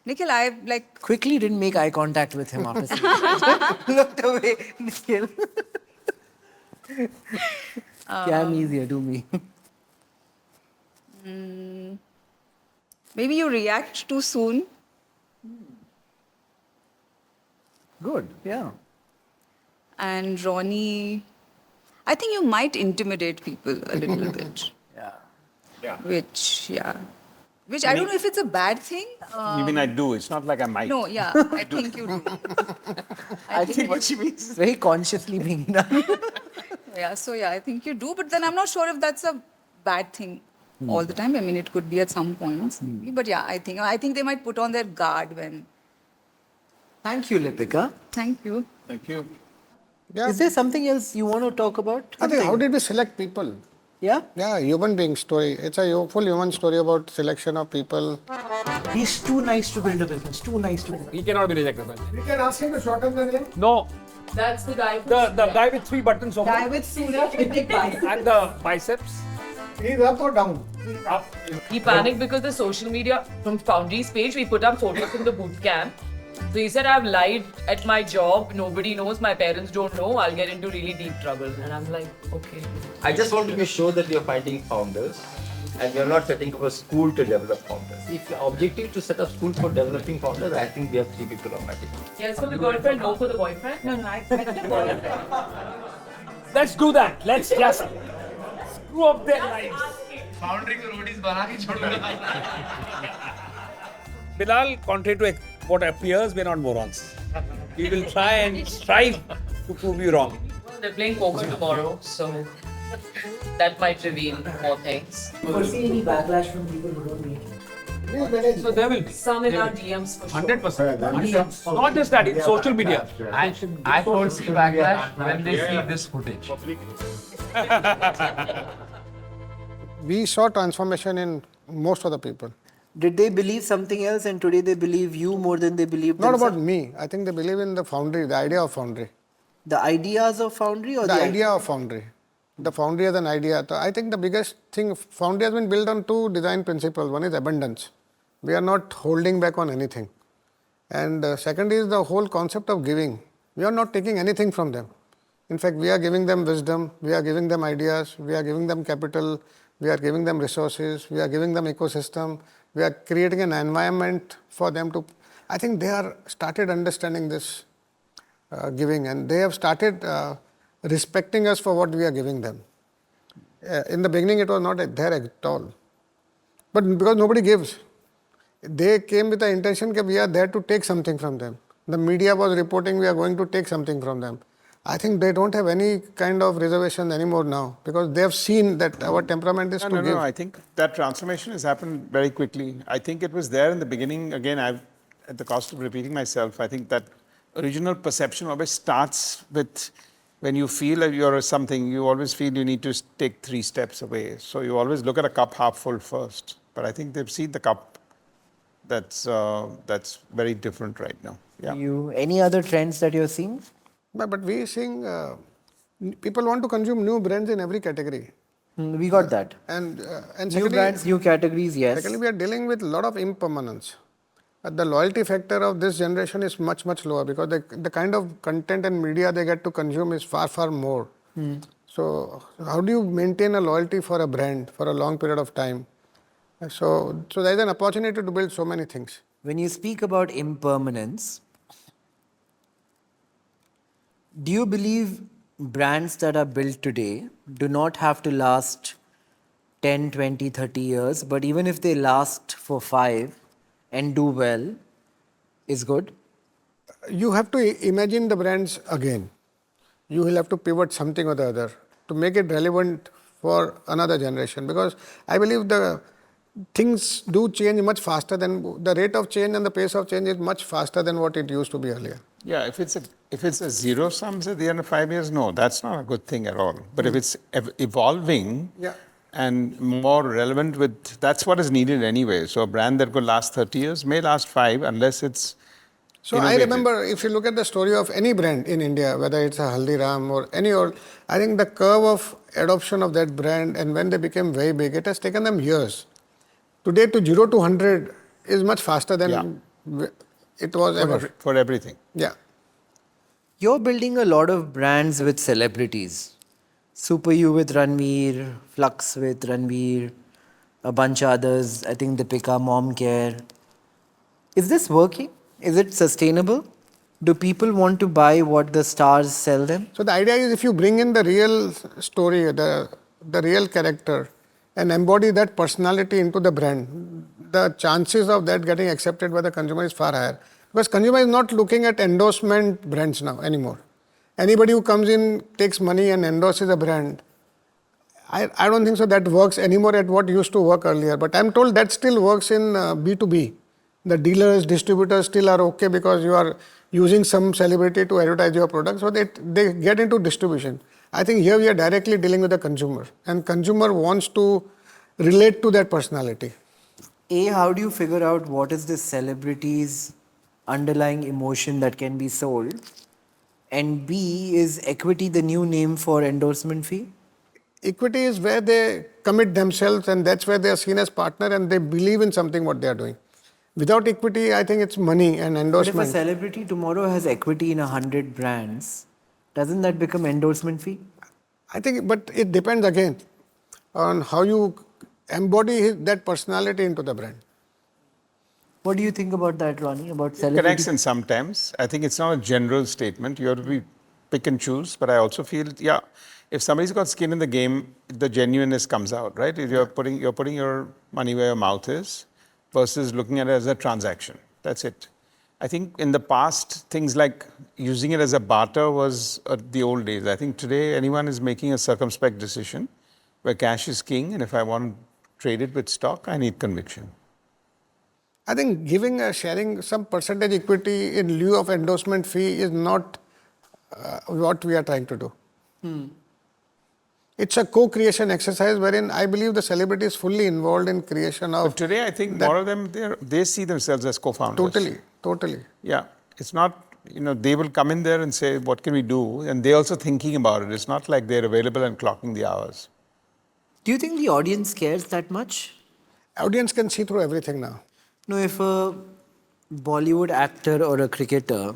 Nikhil, I like... Quickly didn't make eye contact with him after seeing that. Looked away, Nikhil. Yeah, I'm easier, do me. Maybe you react too soon. Good, yeah. And Ronnie, I think you might intimidate people a little bit. Yeah. Which I don't know if it's a bad thing. You mean I do? It's not like I might. No, yeah, I think you do. I think what she means is very consciously being done. Yeah, I think you do, but then I'm not sure if that's a bad thing all the time. I mean, it could be at some points, maybe. But yeah, I think they might put on their guard when. Thank you, Lipika. Thank you. Thank you. Yeah. Is there something else you want to talk about? I think, how did we select people? Yeah? Yeah, human being story. It's a full human story about selection of people. He's too nice to build a business. Too nice to. He cannot be rejected. You can ask him to shorten the name. No, That's the guy. the guy with 3 buttons over Guy with Surya big biceps. and the biceps. He's up or down? Up. He panicked because the social media from Foundry's page, we put up photos from the boot camp. So he said, I've lied at my job. Nobody knows. My parents don't know. I'll get into really deep trouble. And I'm like, okay. I just want to be sure that you're finding founders and you're not setting up a school to develop founders. If your objective to set up school for developing founders, I think we have 3 people already. Yes for the girlfriend, no for the boyfriend? No, Let's do that. Let's just screw up their lives. Foundry को roadies बना के छोड़ Bilal, contrary to what appears, we're not morons. We will try and strive to prove you wrong. They're playing poker tomorrow, so that might reveal more things. Foresee any backlash from people who don't meet? So there will be. Some in our DMs for sure. 100%. Not just that, it's social media. I foresee backlash when they see this footage. We saw transformation in most of the people. Did they believe something else and today they believe you more than they believe Not themselves? about me. I think they believe in the Foundery, the idea of Foundery. The ideas of Foundry or The idea of Foundry. The Foundry as an idea. So I think the biggest thing, Foundry has been built on two design principles. One is abundance. We are not holding back on anything. And second is the whole concept of giving. We are not taking anything from them. In fact, we are giving them wisdom, we are giving them ideas, we are giving them capital, we are giving them resources, we are giving them ecosystem, we are creating an environment for them to. I think they are started understanding this giving, and they have started respecting us for what we are giving them. In the beginning, it was not there at all. But because nobody gives, they came with the intention that we are there to take something from them. The media was reporting we are going to take something from them. I think they don't have any kind of reservation anymore now because they have seen that our temperament is to give. No, I think that transformation has happened very quickly. I think it was there in the beginning. Again, at the cost of repeating myself, I think that original perception always starts with when you feel that you're something, you always feel you need to take 3 steps away. So you always look at a cup half full first. But I think they've seen the cup that's very different right now. Yeah. Any other trends that you're seeing? But we are seeing people want to consume new brands in every category. We got that. And new secondly, brands, new categories, yes. Secondly, we are dealing with a lot of impermanence. The loyalty factor of this generation is much, much lower because the kind of content and media they get to consume is far, far more. So how do you maintain a loyalty for a brand for a long period of time? So there is an opportunity to build so many things. When you speak about impermanence, do you believe brands that are built today do not have to last 10, 20, 30 years, but even if they last for 5 and do well, is good? You have to imagine the brands again. You will have to pivot something or the other to make it relevant for another generation because I believe the things do change much faster than the rate of change and the pace of change is much faster than what it used to be earlier. Yeah, if it's a zero sums at the end of 5 years, no, that's not a good thing at all. But if it's evolving and more relevant that's what is needed anyway. So a brand that could last 30 years may last 5 unless it's So innovative. I remember if you look at the story of any brand in India, whether it's a Haldiram or any or, I think the curve of adoption of that brand and when they became very big, it has taken them years. Today to 0 to 100 is much faster than it was ever. For everything. Yeah. You're building a lot of brands with celebrities. Super You with Ranveer, Flux with Ranveer, a bunch of others. I think Deepika, Mom Care. Is this working? Is it sustainable? Do people want to buy what the stars sell them? So the idea is if you bring in the real story, the real character and embody that personality into the brand, the chances of that getting accepted by the consumer is far higher. Because consumer is not looking at endorsement brands now anymore. Anybody who comes in, takes money and endorses a brand, I don't think so that works anymore at what used to work earlier. But I'm told that still works in B2B. The dealers, distributors still are okay because you are using some celebrity to advertise your product. So they get into distribution. I think here we are directly dealing with the consumer. And consumer wants to relate to that personality. A, how do you figure out what is the celebrity's underlying emotion that can be sold? And B, is equity the new name for endorsement fee? Equity is where they commit themselves and that's where they are seen as partner and they believe in something what they are doing. Without equity, I think it's money and endorsement. But if a celebrity tomorrow has equity in 100 brands, doesn't that become endorsement fee? I think, but it depends again on how you embody that personality into the brand. What do you think about that, Ronnie, about celebrity? It connects in sometimes. I think it's not a general statement. You have to be pick and choose. But I also feel, if somebody's got skin in the game, the genuineness comes out, right? If you're putting your money where your mouth is versus looking at it as a transaction. That's it. I think in the past, things like using it as a barter was the old days. I think today anyone is making a circumspect decision where cash is king, and if I want to trade it with stock, I need conviction. I think giving sharing some percentage equity in lieu of endorsement fee is not what we are trying to do. It's a co-creation exercise wherein I believe the celebrity is fully involved in creation of. But today, I think more of them they see themselves as co-founders. Totally. Yeah, it's not. They will come in there and say, "What can we do?" And they're also thinking about it. It's not like they're available and clocking the hours. Do you think the audience cares that much? Audience can see through everything now. No, if a Bollywood actor or a cricketer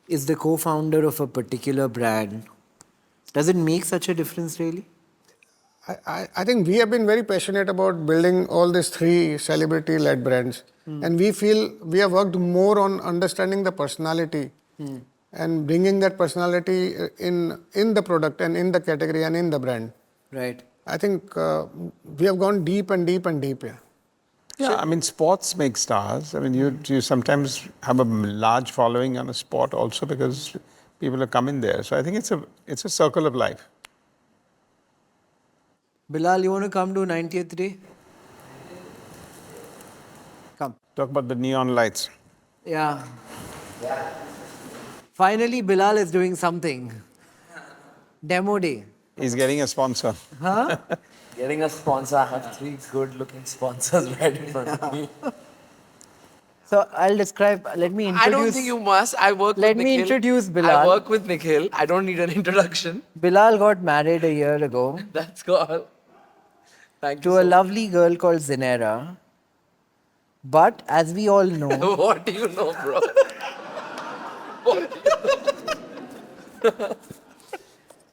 is the co-founder of a particular brand, does it make such a difference really? I think we have been very passionate about building all these 3 celebrity-led brands. And we feel we have worked more on understanding the personality and bringing that personality in the product and in the category and in the brand. Right. I think we have gone deep and deep and deep here. Yeah, I mean, sports make stars. I mean, you sometimes have a large following on a sport also because people have come in there. So I think it's a circle of life. Bilal, you want to come to 90th day? Come. Talk about the neon lights. Yeah. Finally, Bilal is doing something. Demo day. He's getting a sponsor. Huh? Getting a sponsor. I have 3 good-looking sponsors right in front of me. So I'll describe. Let me introduce. I don't think you must. I work with Nikhil. Let me introduce Bilal. I work with Nikhil. I don't need an introduction. Bilal got married a year ago. That's good. Thank to you a so lovely girl called Zinera. But as we all know. What do you know, bro? What do you know?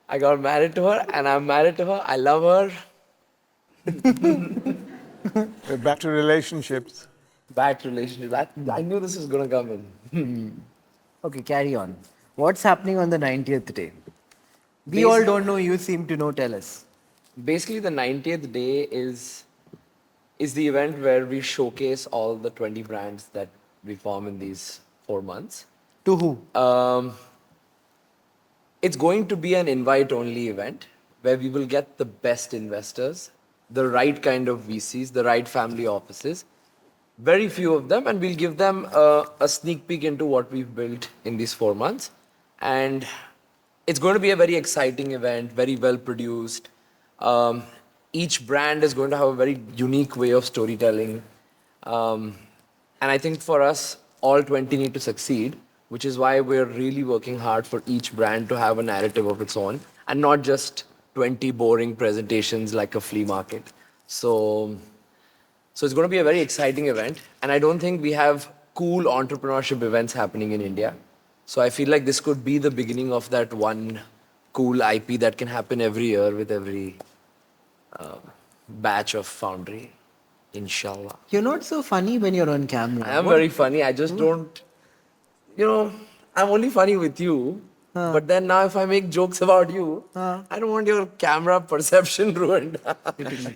I got married to her and I'm married to her. I love her. We're back to relationships. Back to relationships. I knew this was going to come in. Okay, carry on. What's happening on the 90th day? We Basically, all don't know. You seem to know. Tell us. Basically, the 90th day is the event where we showcase all the 20 brands that we form in these 4 months. To who? It's going to be an invite-only event where we will get the best investors, the right kind of VCs, the right family offices, very few of them, and we'll give them a sneak peek into what we've built in these 4 months. And it's going to be a very exciting event, very well produced. Each brand is going to have a very unique way of storytelling. And I think for us, all 20 need to succeed, which is why we're really working hard for each brand to have a narrative of its own and not just 20 boring presentations like a flea market. So it's going to be a very exciting event. And I don't think we have cool entrepreneurship events happening in India. So I feel like this could be the beginning of that one cool IP that can happen every year with every batch of Foundry, inshallah. You're not so funny when you're on camera. I am very funny. I just don't, I'm only funny with you. But then now if I make jokes about you, I don't want your camera perception ruined.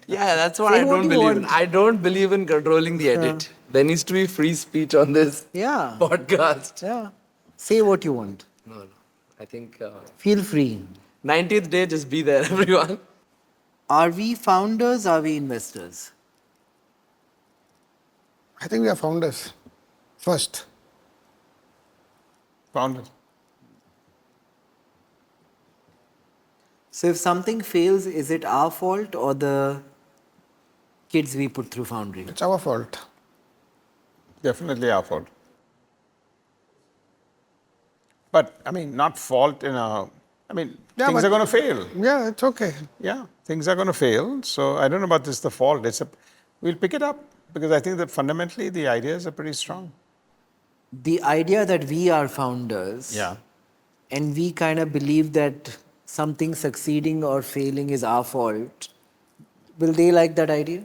Yeah, that's what I don't believe in. I don't believe in controlling the edit. There needs to be free speech on this podcast. Yeah. Say what you want. No. I think... Feel free. 90th day, just be there, everyone. Are we founders? Are we investors? I think we are founders first. Founders. So if something fails, is it our fault or the kids we put through Foundry? It's our fault. Definitely our fault. But, I mean, not fault in a... I mean, things are going to fail. Yeah, it's okay. Yeah, things are going to fail. So I don't know about this, the fault. We'll pick it up because I think that fundamentally the ideas are pretty strong. The idea that we are founders. Yeah. And we kind of believe that something succeeding or failing is our fault. Will they like that idea?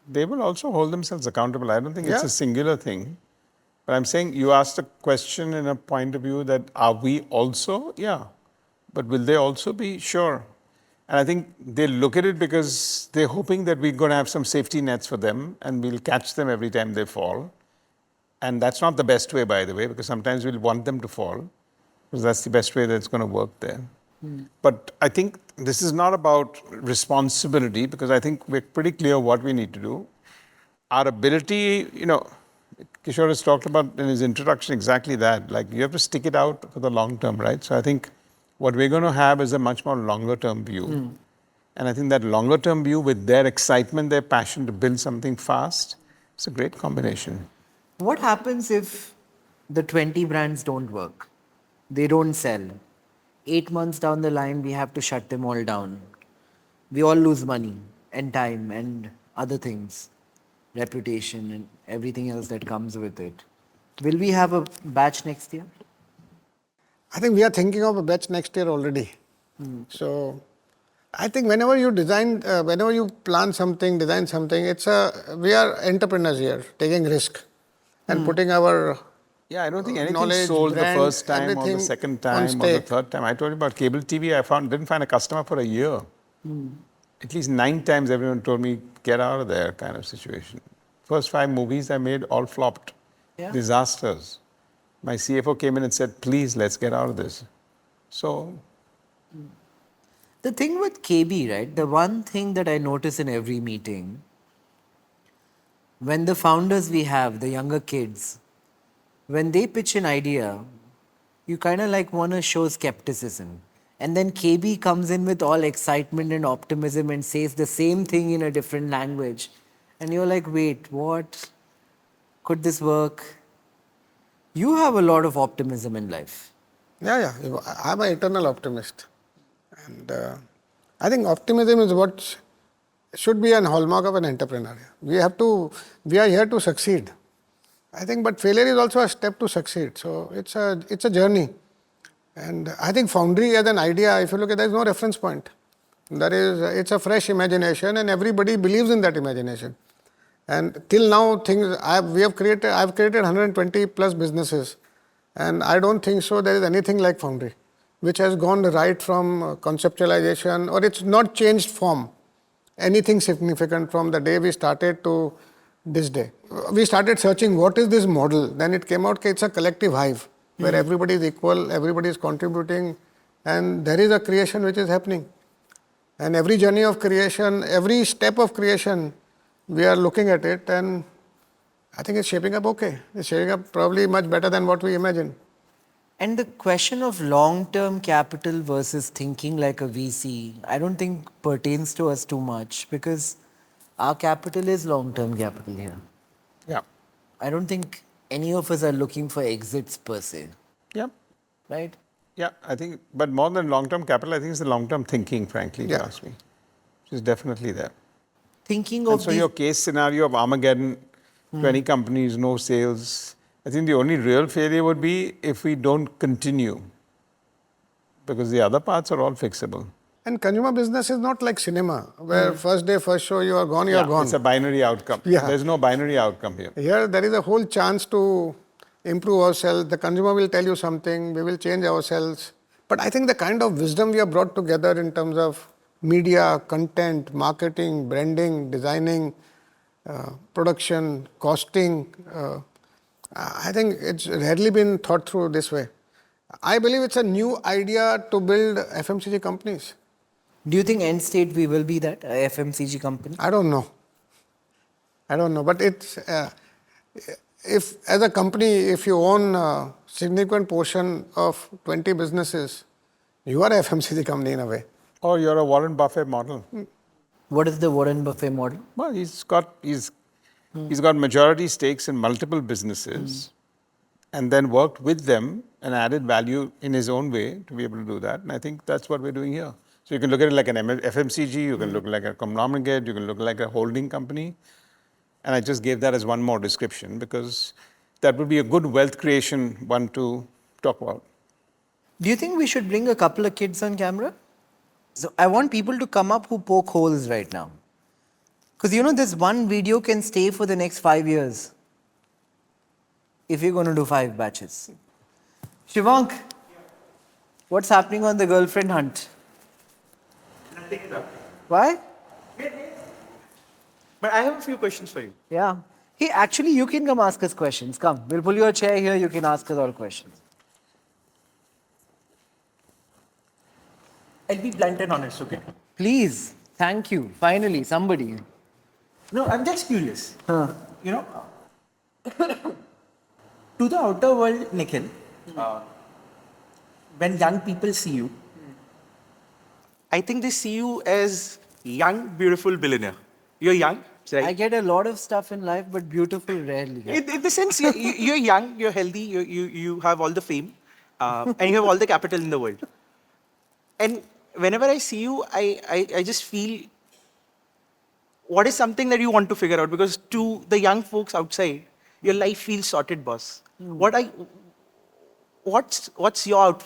They will also hold themselves accountable. I don't think it's a singular thing. But I'm saying you asked a question in a point of view that are we also? Yeah. But will they also be? Sure. And I think they look at it because they're hoping that we're going to have some safety nets for them and we'll catch them every time they fall. And that's not the best way, by the way, because sometimes we'll want them to fall, because that's the best way that's going to work there. But I think this is not about responsibility, because I think we're pretty clear what we need to do. Our ability, Kishore has talked about in his introduction exactly that. Like, you have to stick it out for the long term, right? So I think what we're going to have is a much more longer term view. And I think that longer term view with their excitement, their passion to build something fast, it's a great combination. What happens if the 20 brands don't work? They don't sell. 8 months down the line, we have to shut them all down. We all lose money and time and other things, reputation and everything else that comes with it. Will we have a batch next year? I think we are thinking of a batch next year already. So I think whenever you whenever you plan something, design something, we are entrepreneurs here, taking risk and putting our I don't think anything knowledge, sold brand, the first time or the everything second on time or the stake. third time. I told you about cable TV. I didn't find a customer for a year. At least 9 times everyone told me, get out of there, kind of situation. First 5 movies I made all flopped. Disasters. My CFO came in and said, please, let's get out of this. So The thing with KB, right? The one thing that I notice in every meeting, when the founders we have, the younger kids, when they pitch an idea, you kind of like want to show skepticism. And then KB comes in with all excitement and optimism and says the same thing in a different language. And you're like, wait, what? Could this work? You have a lot of optimism in life. Yeah. I'm an eternal optimist. And I think optimism is what should be an hallmark of an entrepreneur. We are here to succeed. I think, but failure is also a step to succeed. So it's a journey. And I think Foundery as an idea, if you look at it, there is no reference point. It's a fresh imagination and everybody believes in that imagination. And till now, I've created 120 plus businesses. And I don't think so there is anything like Foundery, which has gone right from conceptualization, or it's not changed form, anything significant from the day we started to this day. We started searching what is this model. Then it came out it's a collective hive where everybody is equal, everybody is contributing, and there is a creation which is happening. And every journey of creation, every step of creation, we are looking at it, and I think it's shaping up okay. It's shaping up probably much better than what we imagined. And the question of long-term capital versus thinking like a VC, I don't think pertains to us too much because our capital is long-term capital here. Yeah. I don't think any of us are looking for exits per se. Yeah. Right? Yeah, I think, but more than long-term capital, I think it's the long-term thinking, frankly, if you ask me. Which is definitely there. Thinking and of so your case scenario of Armageddon, 20 companies, no sales, I think the only real failure would be if we don't continue, because the other parts are all fixable. And consumer business is not like cinema, where first day, first show, you are gone, you are gone. It's a binary outcome. Yeah. There's no binary outcome here. Here, there is a whole chance to improve ourselves. The consumer will tell you something, we will change ourselves. But I think the kind of wisdom we have brought together in terms of media, content, marketing, branding, designing, production, costing, I think it's rarely been thought through this way. I believe it's a new idea to build FMCG companies. Do you think end state we will be that, a FMCG company? I don't know. But it's, if as a company, if you own a significant portion of 20 businesses, you are a FMCG company in a way. Or you're a Warren Buffett model. What is the Warren Buffett model? Well, he's got majority stakes in multiple businesses and then worked with them and added value in his own way to be able to do that. And I think that's what we're doing here. So you can look at it like an FMCG, you can look like a conglomerate, you can look like a holding company. And I just gave that as one more description because that would be a good wealth creation one to talk about. Do you think we should bring a couple of kids on camera? So I want people to come up who poke holes right now. Because this one video can stay for the next 5 years. If you're going to do 5 batches. Shivank, what's happening on the girlfriend hunt? Why? But I have a few questions for you. Yeah. Hey, actually, you can come ask us questions. Come, we'll pull you a chair here. You can ask us all questions. I'll be blunt and honest, okay? Please. Thank you. Finally, somebody. No, I'm just curious. You know, to the outer world, Nikhil, when young people see you, I think they see you as young, beautiful billionaire. You're young, right? I get a lot of stuff in life, but beautiful rarely. In the sense, you're young, you're healthy, you have all the fame, and you have all the capital in the world. And whenever I see you, I just feel what is something that you want to figure out? Because to the young folks outside, your life feels sorted, boss. What's your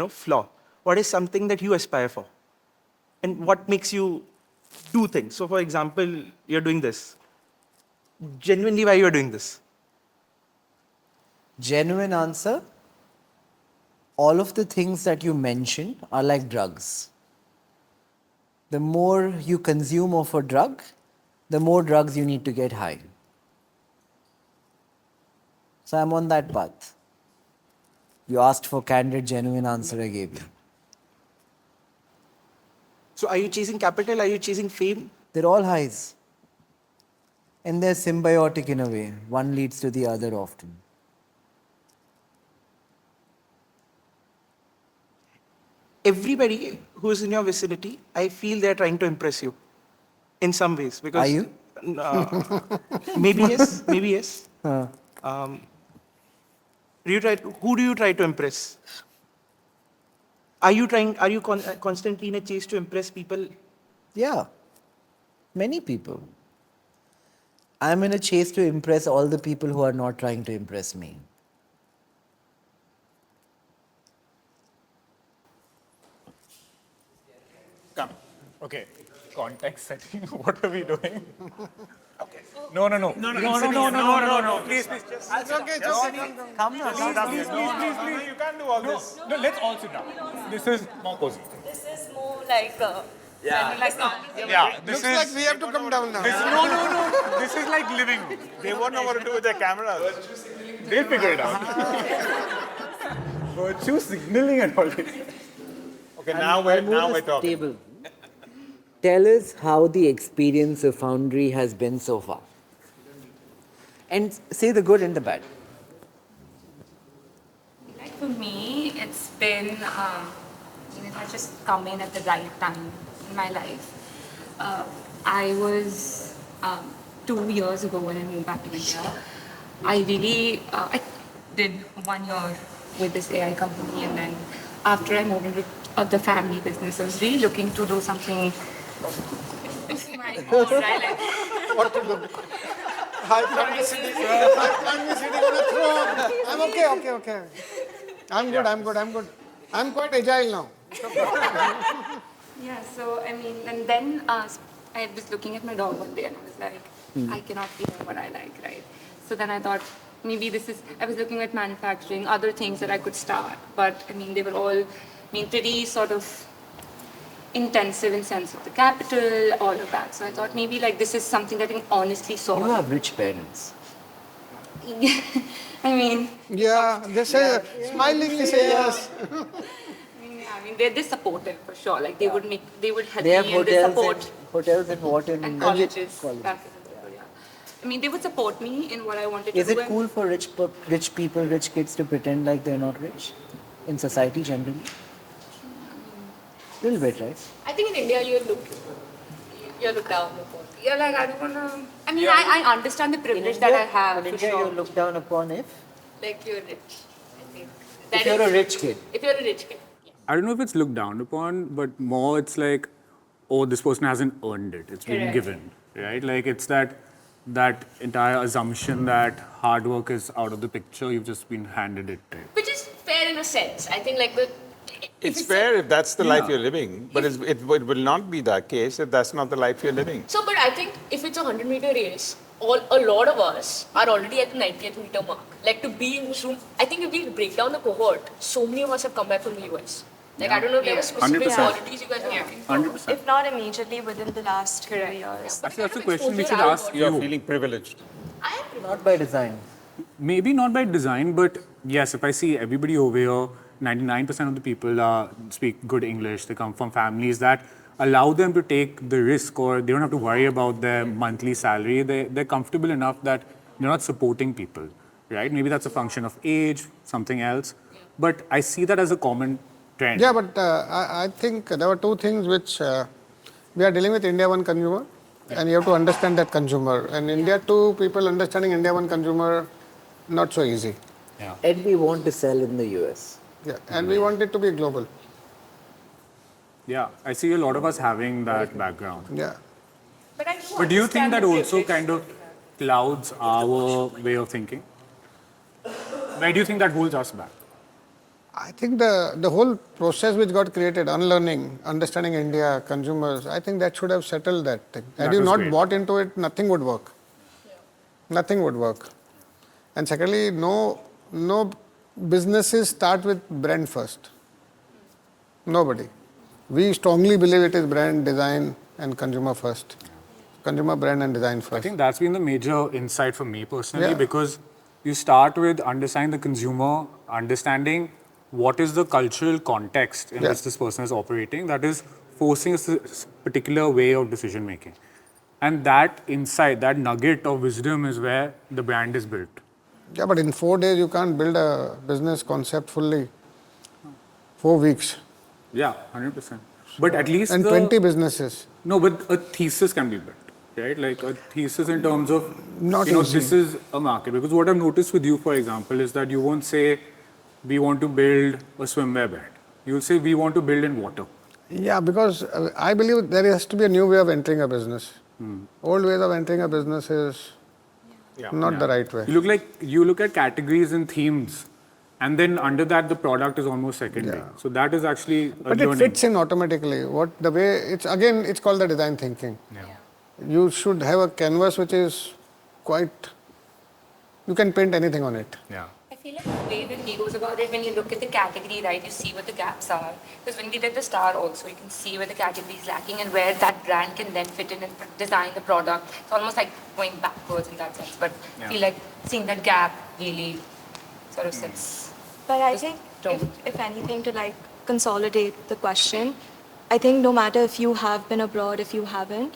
flaw? What is something that you aspire for? And what makes you do things? So, for example, you're doing this. Genuinely, why you're doing this? Genuine answer. All of the things that you mentioned are like drugs. The more you consume of a drug, the more drugs you need to get high. So I'm on that path. You asked for candid, genuine answer, I gave you. So are you chasing capital? Are you chasing fame? They're all highs. And they're symbiotic in a way. One leads to the other often. Everybody who is in your vicinity, I feel they're trying to impress you in some ways. Because, are you? Maybe yes, maybe yes. Who do you try to impress? Are you constantly in a chase to impress people? Yeah. Many people. I'm in a chase to impress all the people who are not trying to impress me. Come. Okay. Context setting. What are we doing? Okay. No. Please. Just. It's okay. Come now. Please. You can't do all this. No, let's all sit down. This is more cozy. This is more like This Looks like we have to come down now. No. This is like living room. They won't know what to do with their cameras. They'll figure it out. Virtue signaling and all this. Okay, now we're talking. Table. Tell us how the experience of Foundery has been so far. And say the good and the bad. like for me, it's been it has just come in at the right time in my life. I was 2 years ago when I moved back to India. I really I did 1 year with this AI company, and then after I moved into the family business, I was really looking to do something. What to do? High plant me sitting on a throne. I'm okay. I'm good. I'm quite agile now. Yeah, so I mean, and then I was looking at my dog one day and I was like, I cannot be doing what I like, right? So then I thought, maybe I was looking at manufacturing, other things that I could start, but I mean, they were all, pretty sort of intensive in sense of the capital, all of that. So I thought maybe like this is something that I can honestly solve. You have rich parents. I mean... Yeah, they say, smilingly say yes. They're supportive for sure. Like they would help They have me and they support. hotels and what in And colleges. They would support me in what I wanted to do. Is it cool for rich people, rich kids to pretend like they're not rich in society generally? Little bit, right? I think in India you're looked down upon. Yeah, like I don't wanna. I understand the privilege that I have. In India, you're looked down upon if? Like you're rich. I think. If you're a rich kid. If you're a rich kid. I don't know if it's looked down upon, but more it's like, oh, this person hasn't earned it. It's been given, right? Like it's that entire assumption that hard work is out of the picture. You've just been handed it. Which is fair in a sense. I think like it's fair if that's the life you're living, but it will not be the case if that's not the life you're living. So, but I think if it's a 100-meter race, a lot of us are already at the 90th meter mark. Like to be in this room, I think if we break down the cohort, so many of us have come back from the US. Like I don't know if there are specific 100%. qualities you guys are looking for. 100%. If not immediately within the last few years. Actually, that's a question we should ask you. You're feeling privileged. Not by design. Maybe not by design, but yes, if I see everybody over here, 99% of the people speak good English. They come from families that allow them to take the risk, or they don't have to worry about their monthly salary. They're comfortable enough that they're not supporting people, right? Maybe that's a function of age, something else. But I see that as a common trend. Yeah, but I think there were two things which we are dealing with India one consumer, and you have to understand that consumer. And India two people understanding India one consumer, not so easy. Yeah. And we want to sell in the US. Yeah, and we want it to be global. Yeah, I see a lot of us having that background. Yeah. But do you think that also kind of clouds our way of thinking? Where do you think that holds us back? I think the whole process which got created, unlearning, understanding India, consumers, I think that should have settled that thing. Had you not bought into it, nothing would work. Nothing would work. And secondly, no businesses start with brand first. Nobody. We strongly believe it is brand, design and consumer first. Consumer, brand and design first. I think that's been the major insight for me personally, because you start with understanding the consumer, understanding what is the cultural context in which this person is operating that is forcing a particular way of decision making. And that insight, that nugget of wisdom is where the brand is built. Yeah, but in 4 days you can't build a business concept fully. 4 weeks. Yeah, 100%. But at least and 20 businesses. No, but a thesis can be built, right? Like a thesis in terms of, Not this is a market. Because what I've noticed with you, for example, is that you won't say, we want to build a swimwear brand. You'll say, we want to build in water. Yeah, because I believe there has to be a new way of entering a business. Old ways of entering a business is not the right way. You look at categories and themes, and then under that the product is almost secondary. So that is actually But it fits in automatically. It's called the design thinking. You should have a canvas which is quite, you can paint anything on it. I feel like the way that he goes about it, when you look at the category, right, you see what the gaps are. Because when we did the star also, you can see where the category is lacking and where that brand can then fit in and design the product. It's almost like going backwards in that sense. But I feel like seeing that gap really sort of sits. But I think, if anything, to like consolidate the question, I think no matter if you have been abroad, if you haven't,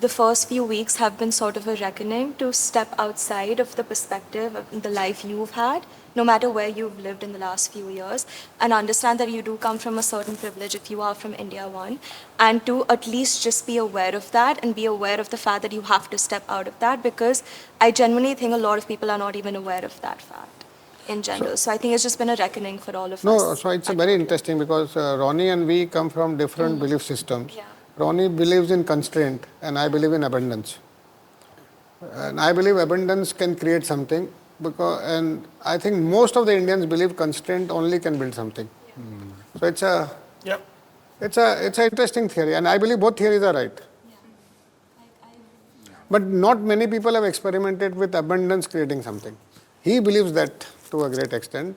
the first few weeks have been sort of a reckoning to step outside of the perspective of the life you've had, no matter where you've lived in the last few years, and understand that you do come from a certain privilege if you are from India, one, and to at least just be aware of that and be aware of the fact that you have to step out of that, because I genuinely think a lot of people are not even aware of that fact in general. So I think it's just been a reckoning for all of us. No, so it's very interesting because Ronnie and we come from different belief systems. Ronnie believes in constraint and I believe in abundance. And I believe abundance can create something, and I think most of the Indians believe constraint only can build something. So it's an interesting theory, and I believe both theories are right. But not many people have experimented with abundance creating something. He believes that to a great extent,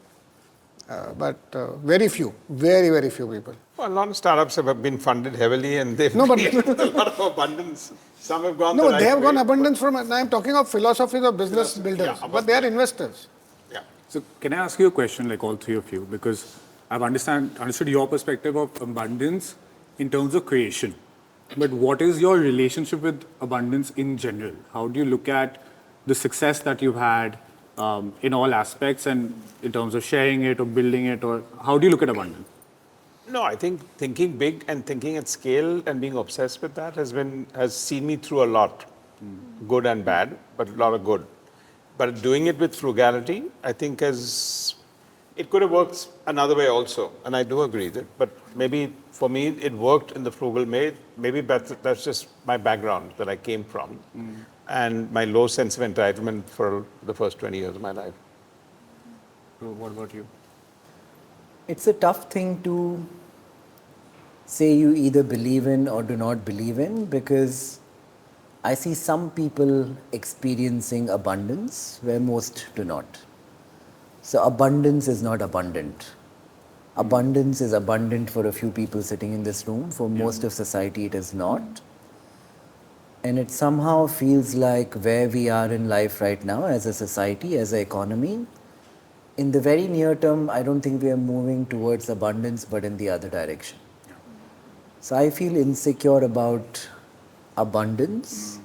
but very few, very few people. Well, a lot of startups have been funded heavily and they've created a lot of abundance. Some have gone the right they have way. gone abundance from, I'm talking of philosophies of business builders, but they are investors. So can I ask you a question, like all three of you? Because I've understood your perspective of abundance in terms of creation. But what is your relationship with abundance in general? How do you look at the success that you've had in all aspects, and in terms of sharing it or building it, or how do you look at abundance? No, I think thinking big and thinking at scale and being obsessed with that has seen me through a lot, good and bad, but a lot of good. But doing it with frugality, I think it could have worked another way also, and I do agree that. But maybe for me, it worked in the frugal way. Maybe that's just my background that I came from, and my low sense of entitlement for the first 20 years of my life. So what about you? It's a tough thing to say you either believe in or do not believe in, because I see some people experiencing abundance where most do not. So abundance is not abundant. Abundance is abundant for a few people sitting in this room. For most of society, it is not. And it somehow feels like where we are in life right now as a society, as an economy, in the very near term, I don't think we are moving towards abundance, but in the other direction. So I feel insecure about abundance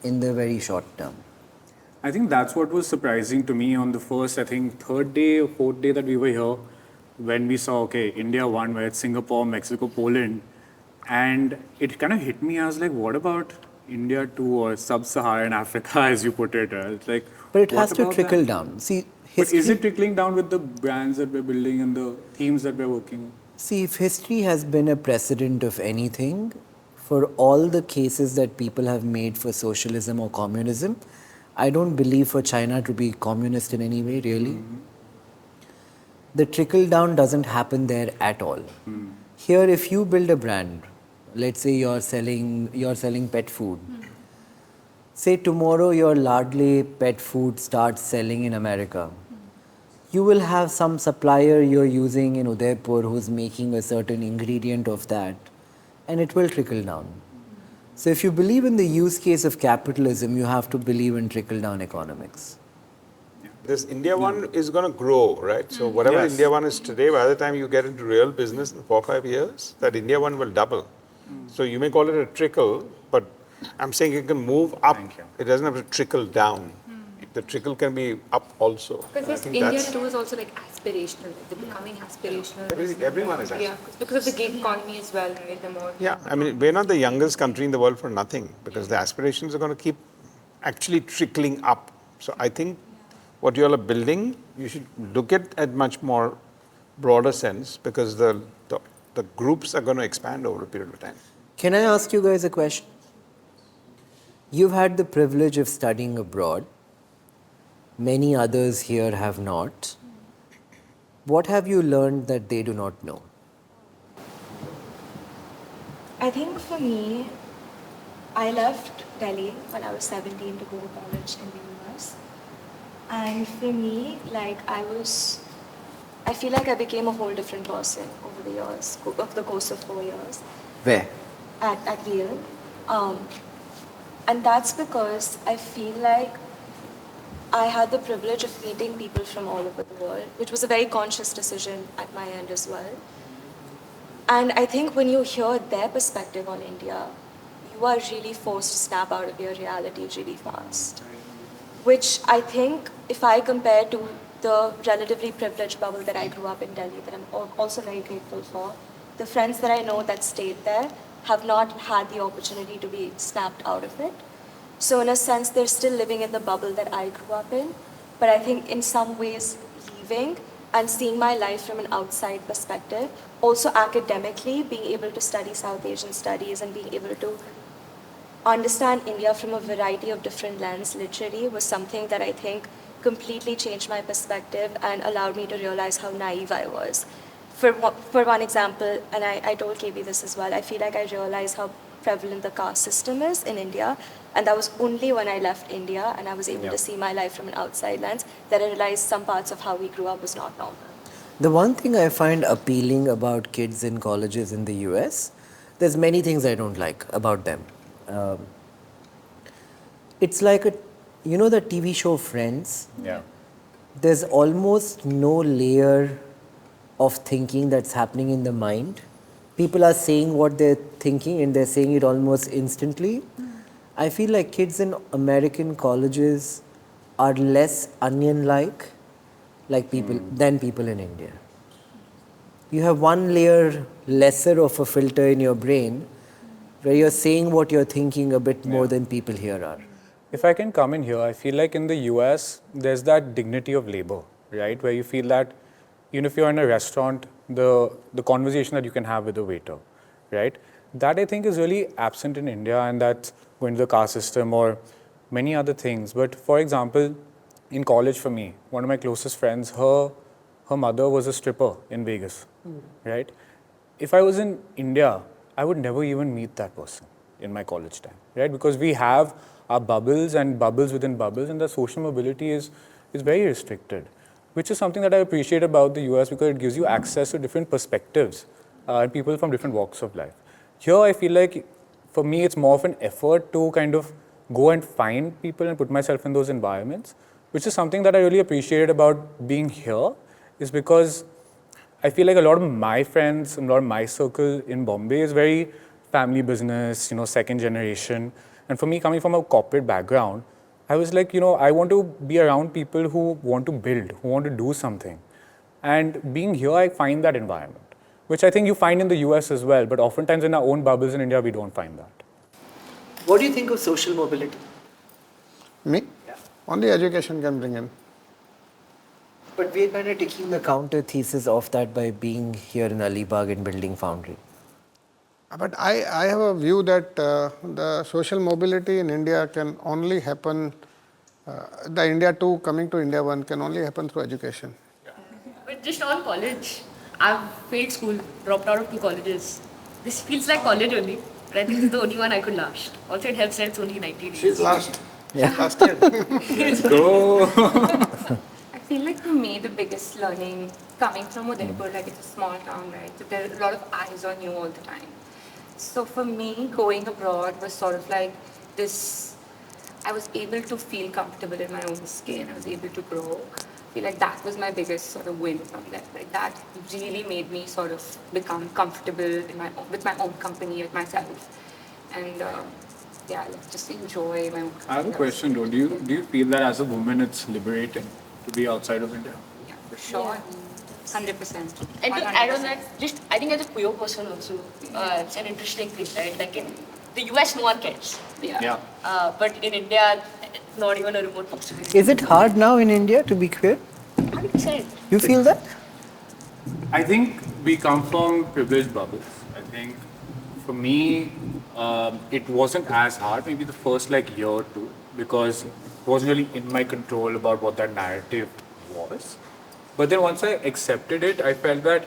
in the very short term. I think that's what was surprising to me on the first, I think, third day or fourth day that we were here, when we saw, okay, India won, where it's Singapore, Mexico, Poland. And it kind of hit me. I was like, what about India too, or sub-Saharan Africa, as you put it? It's like, But it what has to about trickle that? down. See, But is it trickling down with the brands that we're building and the themes that we're working on? See, if history has been a precedent of anything, for all the cases that people have made for socialism or communism, I don't believe for China to be communist in any way, really. The trickle down doesn't happen there at all. Here, if you build a brand, let's say you're selling pet food. Say tomorrow your Lardley pet food starts selling in America. You will have some supplier you're using in Udaipur who's making a certain ingredient of that, and it will trickle down. So if you believe in the use case of capitalism, you have to believe in trickle down economics. This India one is going to grow, right? So whatever Yes. India one is today, by the time you get into real business in 4 or 5 years, that India one will double. So you may call it a trickle, but I'm saying it can move up. It doesn't have to trickle down. The trickle can be up also. Because I this think India that's- too is also like aspirational, like they're becoming aspirational. Everyone is Yeah, because of the gig economy as well, right? The more Yeah, I mean, we're not the youngest country in the world for nothing, because the aspirations are going to keep actually trickling up. So I think what you all are building, you should look at much more broader sense, because the groups are going to expand over a period of time. Can I ask you guys a question? You've had the privilege of studying abroad. Many others here have not. What have you learned that they do not know? I think for me, I left Delhi when I was 17 to go to college in the US. And for me, like I feel like I became a whole different person over the years, over the course of 4 years Where? at Yale. And that's because I feel like I had the privilege of meeting people from all over the world, which was a very conscious decision at my end as well. And I think when you hear their perspective on India, you are really forced to snap out of your reality really fast. Which I think, if I compare to the relatively privileged bubble that I grew up in Delhi, that I'm also very grateful for, the friends that I know that stayed there have not had the opportunity to be snapped out of it. So in a sense, they're still living in the bubble that I grew up in. But I think in some ways, leaving and seeing my life from an outside perspective, also academically, being able to study South Asian studies and being able to understand India from a variety of different lenses, literally, was something that I think completely changed my perspective and allowed me to realize how naive I was. For one example, and I told KB this as well, I feel like I realized how prevalent the caste system is in India. And that was only when I left India and I was able to see my life from an outside lens that I realized some parts of how we grew up was not normal. The one thing I find appealing about kids in colleges in the US, there's many things I don't like about them. It's like the TV show Friends? Yeah. There's almost no layer of thinking that's happening in the mind. People are saying what they're thinking and they're saying it almost instantly. I feel like kids in American colleges are less onion-like than people in India. You have one layer lesser of a filter in your brain where you're saying what you're thinking a bit more than people here are. If I can come in here, I feel like in the US, there's that dignity of labor, right? Where you feel that even if you're in a restaurant, the conversation that you can have with the waiter, right? That I think is really absent in India, and that's going to the caste system or many other things. But for example, in college for me, one of my closest friends, her mother was a stripper in Vegas, right? If I was in India, I would never even meet that person in my college time, right? Because we have our bubbles and bubbles within bubbles, and the social mobility is very restricted, which is something that I appreciate about the US because it gives you access to different perspectives and people from different walks of life. Here, I feel like for me, it's more of an effort to kind of go and find people and put myself in those environments, which is something that I really appreciated about being here, is because I feel like a lot of my friends and a lot of my circle in Bombay is very family business, second generation. And for me, coming from a corporate background, I was like, I want to be around people who want to build, who want to do something. And being here, I find that environment, which I think you find in the US as well, but oftentimes in our own bubbles in India, we don't find that. What do you think of social mobility? Me? Yeah. Only education can bring in. But we're kind of taking the counter thesis of that by being here in Alibaug and building Foundery. But I have a view that the social mobility in India can only happen, the India 2 coming to India 1 can only happen through education. But just on college, I've failed school, dropped out of 2 colleges. This feels like college only, but I think this is the only one I could last. Also, it helps that it's only 90 days. She's last. Yeah. She's last year. Let's go. I feel like for me, the biggest learning coming from Udaipur, like it's a small town, right? So there are a lot of eyes on you all the time. So for me, going abroad was sort of like this, I was able to feel comfortable in my own skin. I was able to grow. I feel like that was my biggest sort of win from that. Like that really made me sort of become comfortable with my own company, with myself. And yeah, like just enjoy my own company. I have a question though. Do you feel that as a woman it's liberating to be outside of India? Yeah, for sure. 100%. And to add on that, just I think as a queer person also, it's an interesting thing, right? Like in the US, no one cares. Yeah. But in India, not even a remote possibility. Is it hard now in India to be queer? 100%. You feel that? I think we come from privileged bubbles. I think for me, it wasn't as hard, maybe the first year or two, because it wasn't really in my control about what that narrative was. But then once I accepted it, I felt that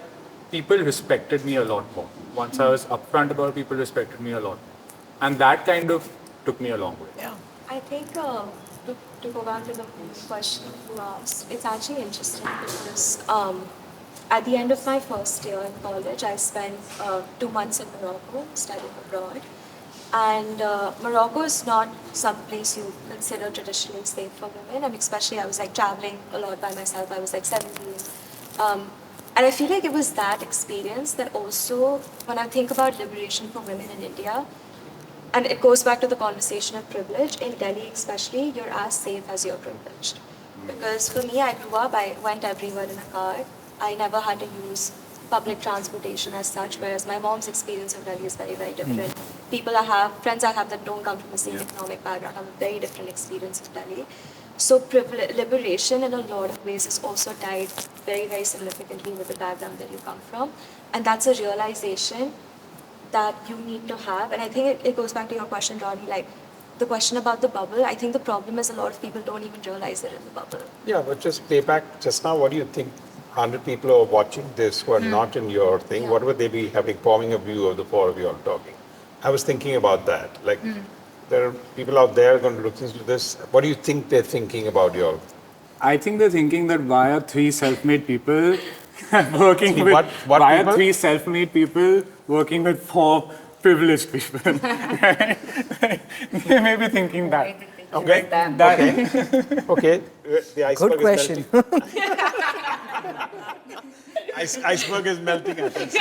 people respected me a lot more. Once I was upfront about it, people respected me a lot. And that kind of took me a long way. Yeah. I think to go back to the question you asked, it's actually interesting because at the end of my first year in college, I spent 2 months in Morocco studying abroad. And Morocco is not some place you consider traditionally safe for women. And especially I was traveling a lot by myself. I was 17. And I feel like it was that experience that also, when I think about liberation for women in India, and it goes back to the conversation of privilege, in Delhi especially, you're as safe as you're privileged. Because for me, I grew up, I went everywhere in a car. I never had to use public transportation as such, whereas my mom's experience of Delhi is very, very different. Friends I have that don't come from the same economic background have a very different experience of Delhi. So liberation in a lot of ways is also tied very, very significantly with the background that you come from. And that's a realization that you need to have. And I think it goes back to your question, Ronnie, the question about the bubble. I think the problem is a lot of people don't even realize they're in the bubble. Yeah, but just play back just now, what do you think? 100 people who are watching this who are not in your thing, what would they be forming a view of the 4 of you all talking? I was thinking about that. There are people out there going to look into this. What do you think they're thinking about you all? I think they're thinking that why are 3 self-made people working with what why people? are 3 self-made people working with 4 privileged people? They may be thinking that. Okay. Okay. The iceberg Good question. Iceberg is melting, I think.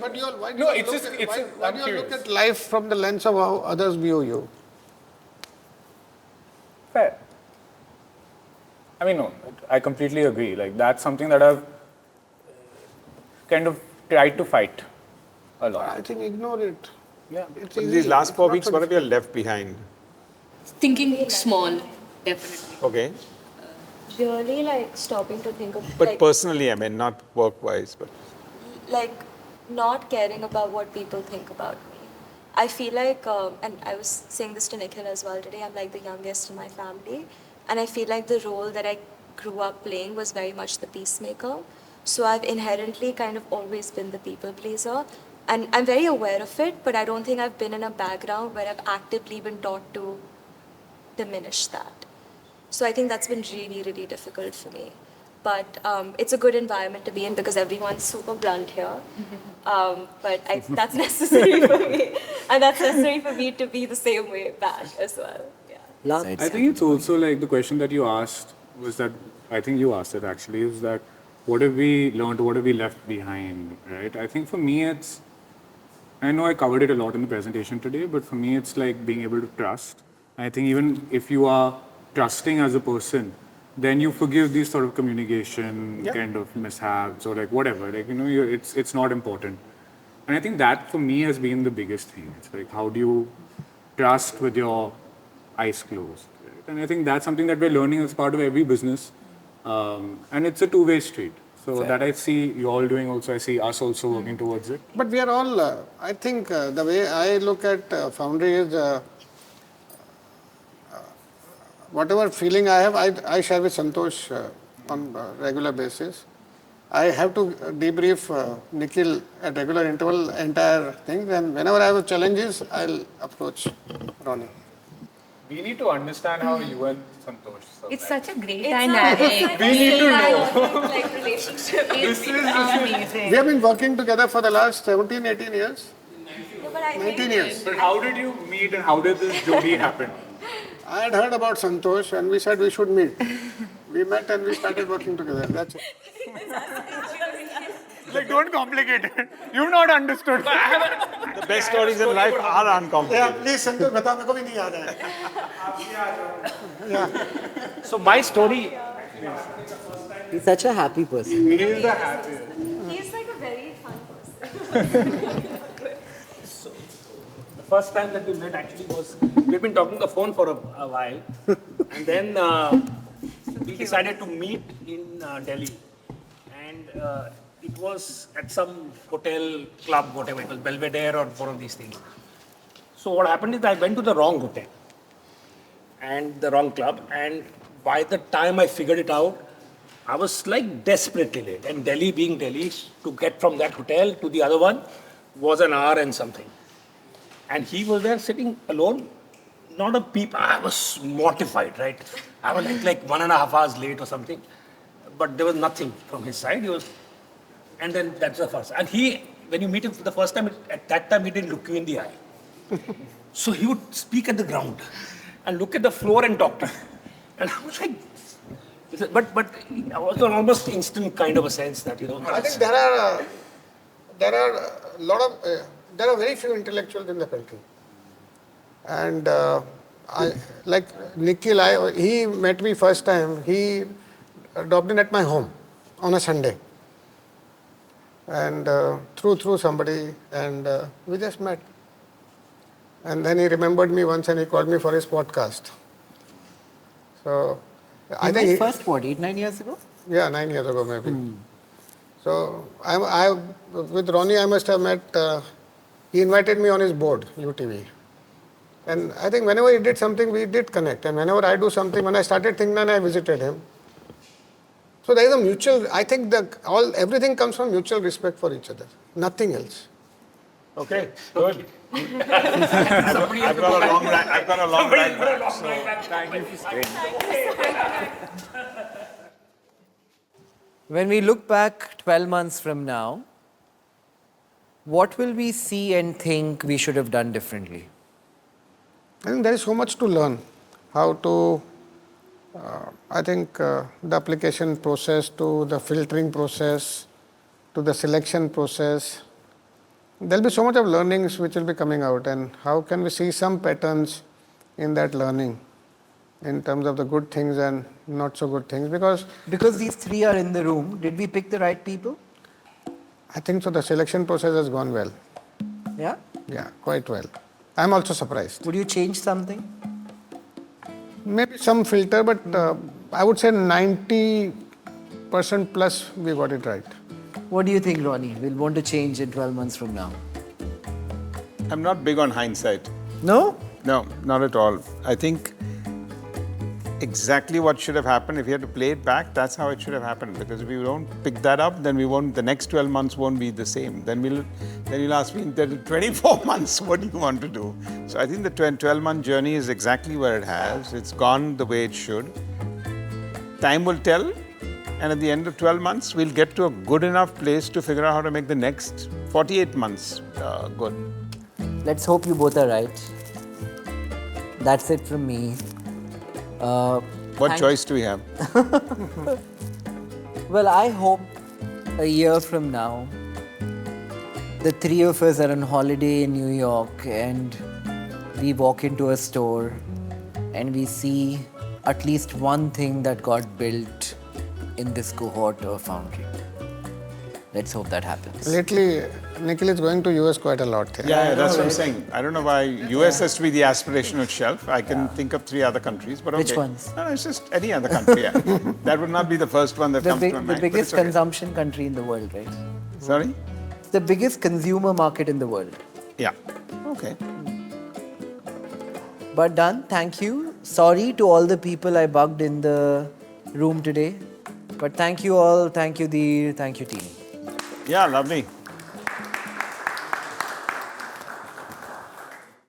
But you all, why do No, you it's look just- at, it's why, a- why I'm do you look curious. at life from the lens of how others view you? Fair. I mean, no, I completely agree. That's something that I've kind of tried to fight a lot. I think ignore it. Yeah. It's In easy. these last 4 It's weeks, not what so have you left behind? Thinking small, definitely. Okay. Really stopping to think of But personally, I mean, not work-wise, but... not caring about what people think about me. I feel like, and I was saying this to Nikhil as well today, I'm the youngest in my family. And I feel like the role that I grew up playing was very much the peacemaker. So I've inherently kind of always been the people pleaser. And I'm very aware of it, but I don't think I've been in a background where I've actively been taught to diminish that. So I think that's been really, really difficult for me. but it's a good environment to be in because everyone's super blunt here. That's necessary for me, and that's necessary for me to be the same way back as well. Yeah. I think it's also like the question that you asked was that, I think you asked it actually, is that what have we learned, what have we left behind, right? I think for me it's, I know I covered it a lot in the presentation today, but for me it's like being able to trust. I think even if you are trusting as a person, then you forgive these sort of communication kind of mishaps or like whatever, like, it's not important. And I think that for me has been the biggest thing. It's like, how do you trust with your eyes closed? Right? And I think that's something that we're learning as part of every business. And it's a two-way street. So that I see you all doing also, I see us also working towards it. But we are all, I think the way I look at Foundery is, whatever feeling I have, I share with Santosh on a regular basis. I have to debrief Nikhil at regular interval, entire thing. And whenever I have challenges, I'll approach Ronnie. We need to understand how you and Santosh survive. It's such a great dynamic. We need to know. Like relationship. It's amazing. We have been working together for the last 17, 18 years. 19 years. But how did you meet and how did this jodi happen? I had heard about Santosh and we said we should meet. We met and we started working together. That's it. Like, don't complicate it. You've not understood. The best stories in life are uncomplicated. Yeah, please, Santosh, bata, meko bhi nahi yaad hai. Yeah. So my story. He's such a happy person. He is the happiest. He's like a very fun person. The first time that we met actually was, we've been talking on the phone for a while. And then we decided to meet in Delhi. And it was at some hotel, club, whatever, it was Belvedere or one of these things. So what happened is I went to the wrong hotel and the wrong club. And by the time I figured it out, I was like desperately late. And Delhi being Delhi, to get from that hotel to the other one was an hour and something. And he was there sitting alone, not a peep. I was mortified, right? I was like 1.5 hours late or something. But there was nothing from his side. He was, and then that's the first. And he, when you meet him for the first time, at that time he didn't look you in the eye. So he would speak at the ground and look at the floor and talk to you. And I was like, but it was an almost instant kind of a sense that, I think there are a lot of, there are very few intellectuals in the country. And like Nikhil, he met me first time, he dropped in at my home on a Sunday. And through somebody, and we just met. And then he remembered me once and he called me for his podcast. So I think first, what, 8-9 years ago? Yeah, 9 years ago maybe. So with Ronnie I must have met, he invited me on his board, UTV. And I think whenever he did something, we did connect. And whenever I do something, when I started Thingnan, I visited him. So there is a mutual, I think everything comes from mutual respect for each other, nothing else. Okay, good. I've got a long ride back. So thank you. When we look back 12 months from now, what will we see and think we should have done differently? I think there is so much to learn. How to, I think the application process to the filtering process, to the selection process. There will be so much of learnings which will be coming out, and how can we see some patterns in that learning in terms of the good things and not so good things, because these three are in the room, did we pick the right people? I think so. The selection process has gone well. Yeah? Yeah, quite well. I'm also surprised. Would you change something? Maybe some filter, but I would say 90% plus we got it right. What do you think, Ronnie? We'll want to change in 12 months from now. I'm not big on hindsight. No? No, not at all. I think exactly what should have happened, if you had to play it back, that's how it should have happened. Because if we don't pick that up, then the next 12 months won't be the same. Then you'll ask me, in 24 months, what do you want to do? So I think the 12-month journey is exactly where it has. It's gone the way it should. Time will tell And at the end of 12 months, we'll get to a good enough place to figure out how to make the next 48 months good. Let's hope you both are right. That's it from me. What choice do we have? Well, I hope a year from now, the three of us are on holiday in New York and we walk into a store and we see at least one thing that got built in this cohort of Foundry. Let's hope that happens. Lately, Nikhil is going to US quite a lot. Yeah, that's what I'm saying. I don't know why US has to be the aspirational shelf. I can think of 3 other countries, but okay. Which ones? No, it's just any other country. Yeah. That would not be the first one that comes to my mind. The biggest consumption country in the world, right? Sorry? The biggest consumer market in the world. Yeah. Okay. But done. Thank you. Sorry to all the people I bugged in the room today. But thank you all. Thank you, Dheer. Thank you, team. Yeah, lovely.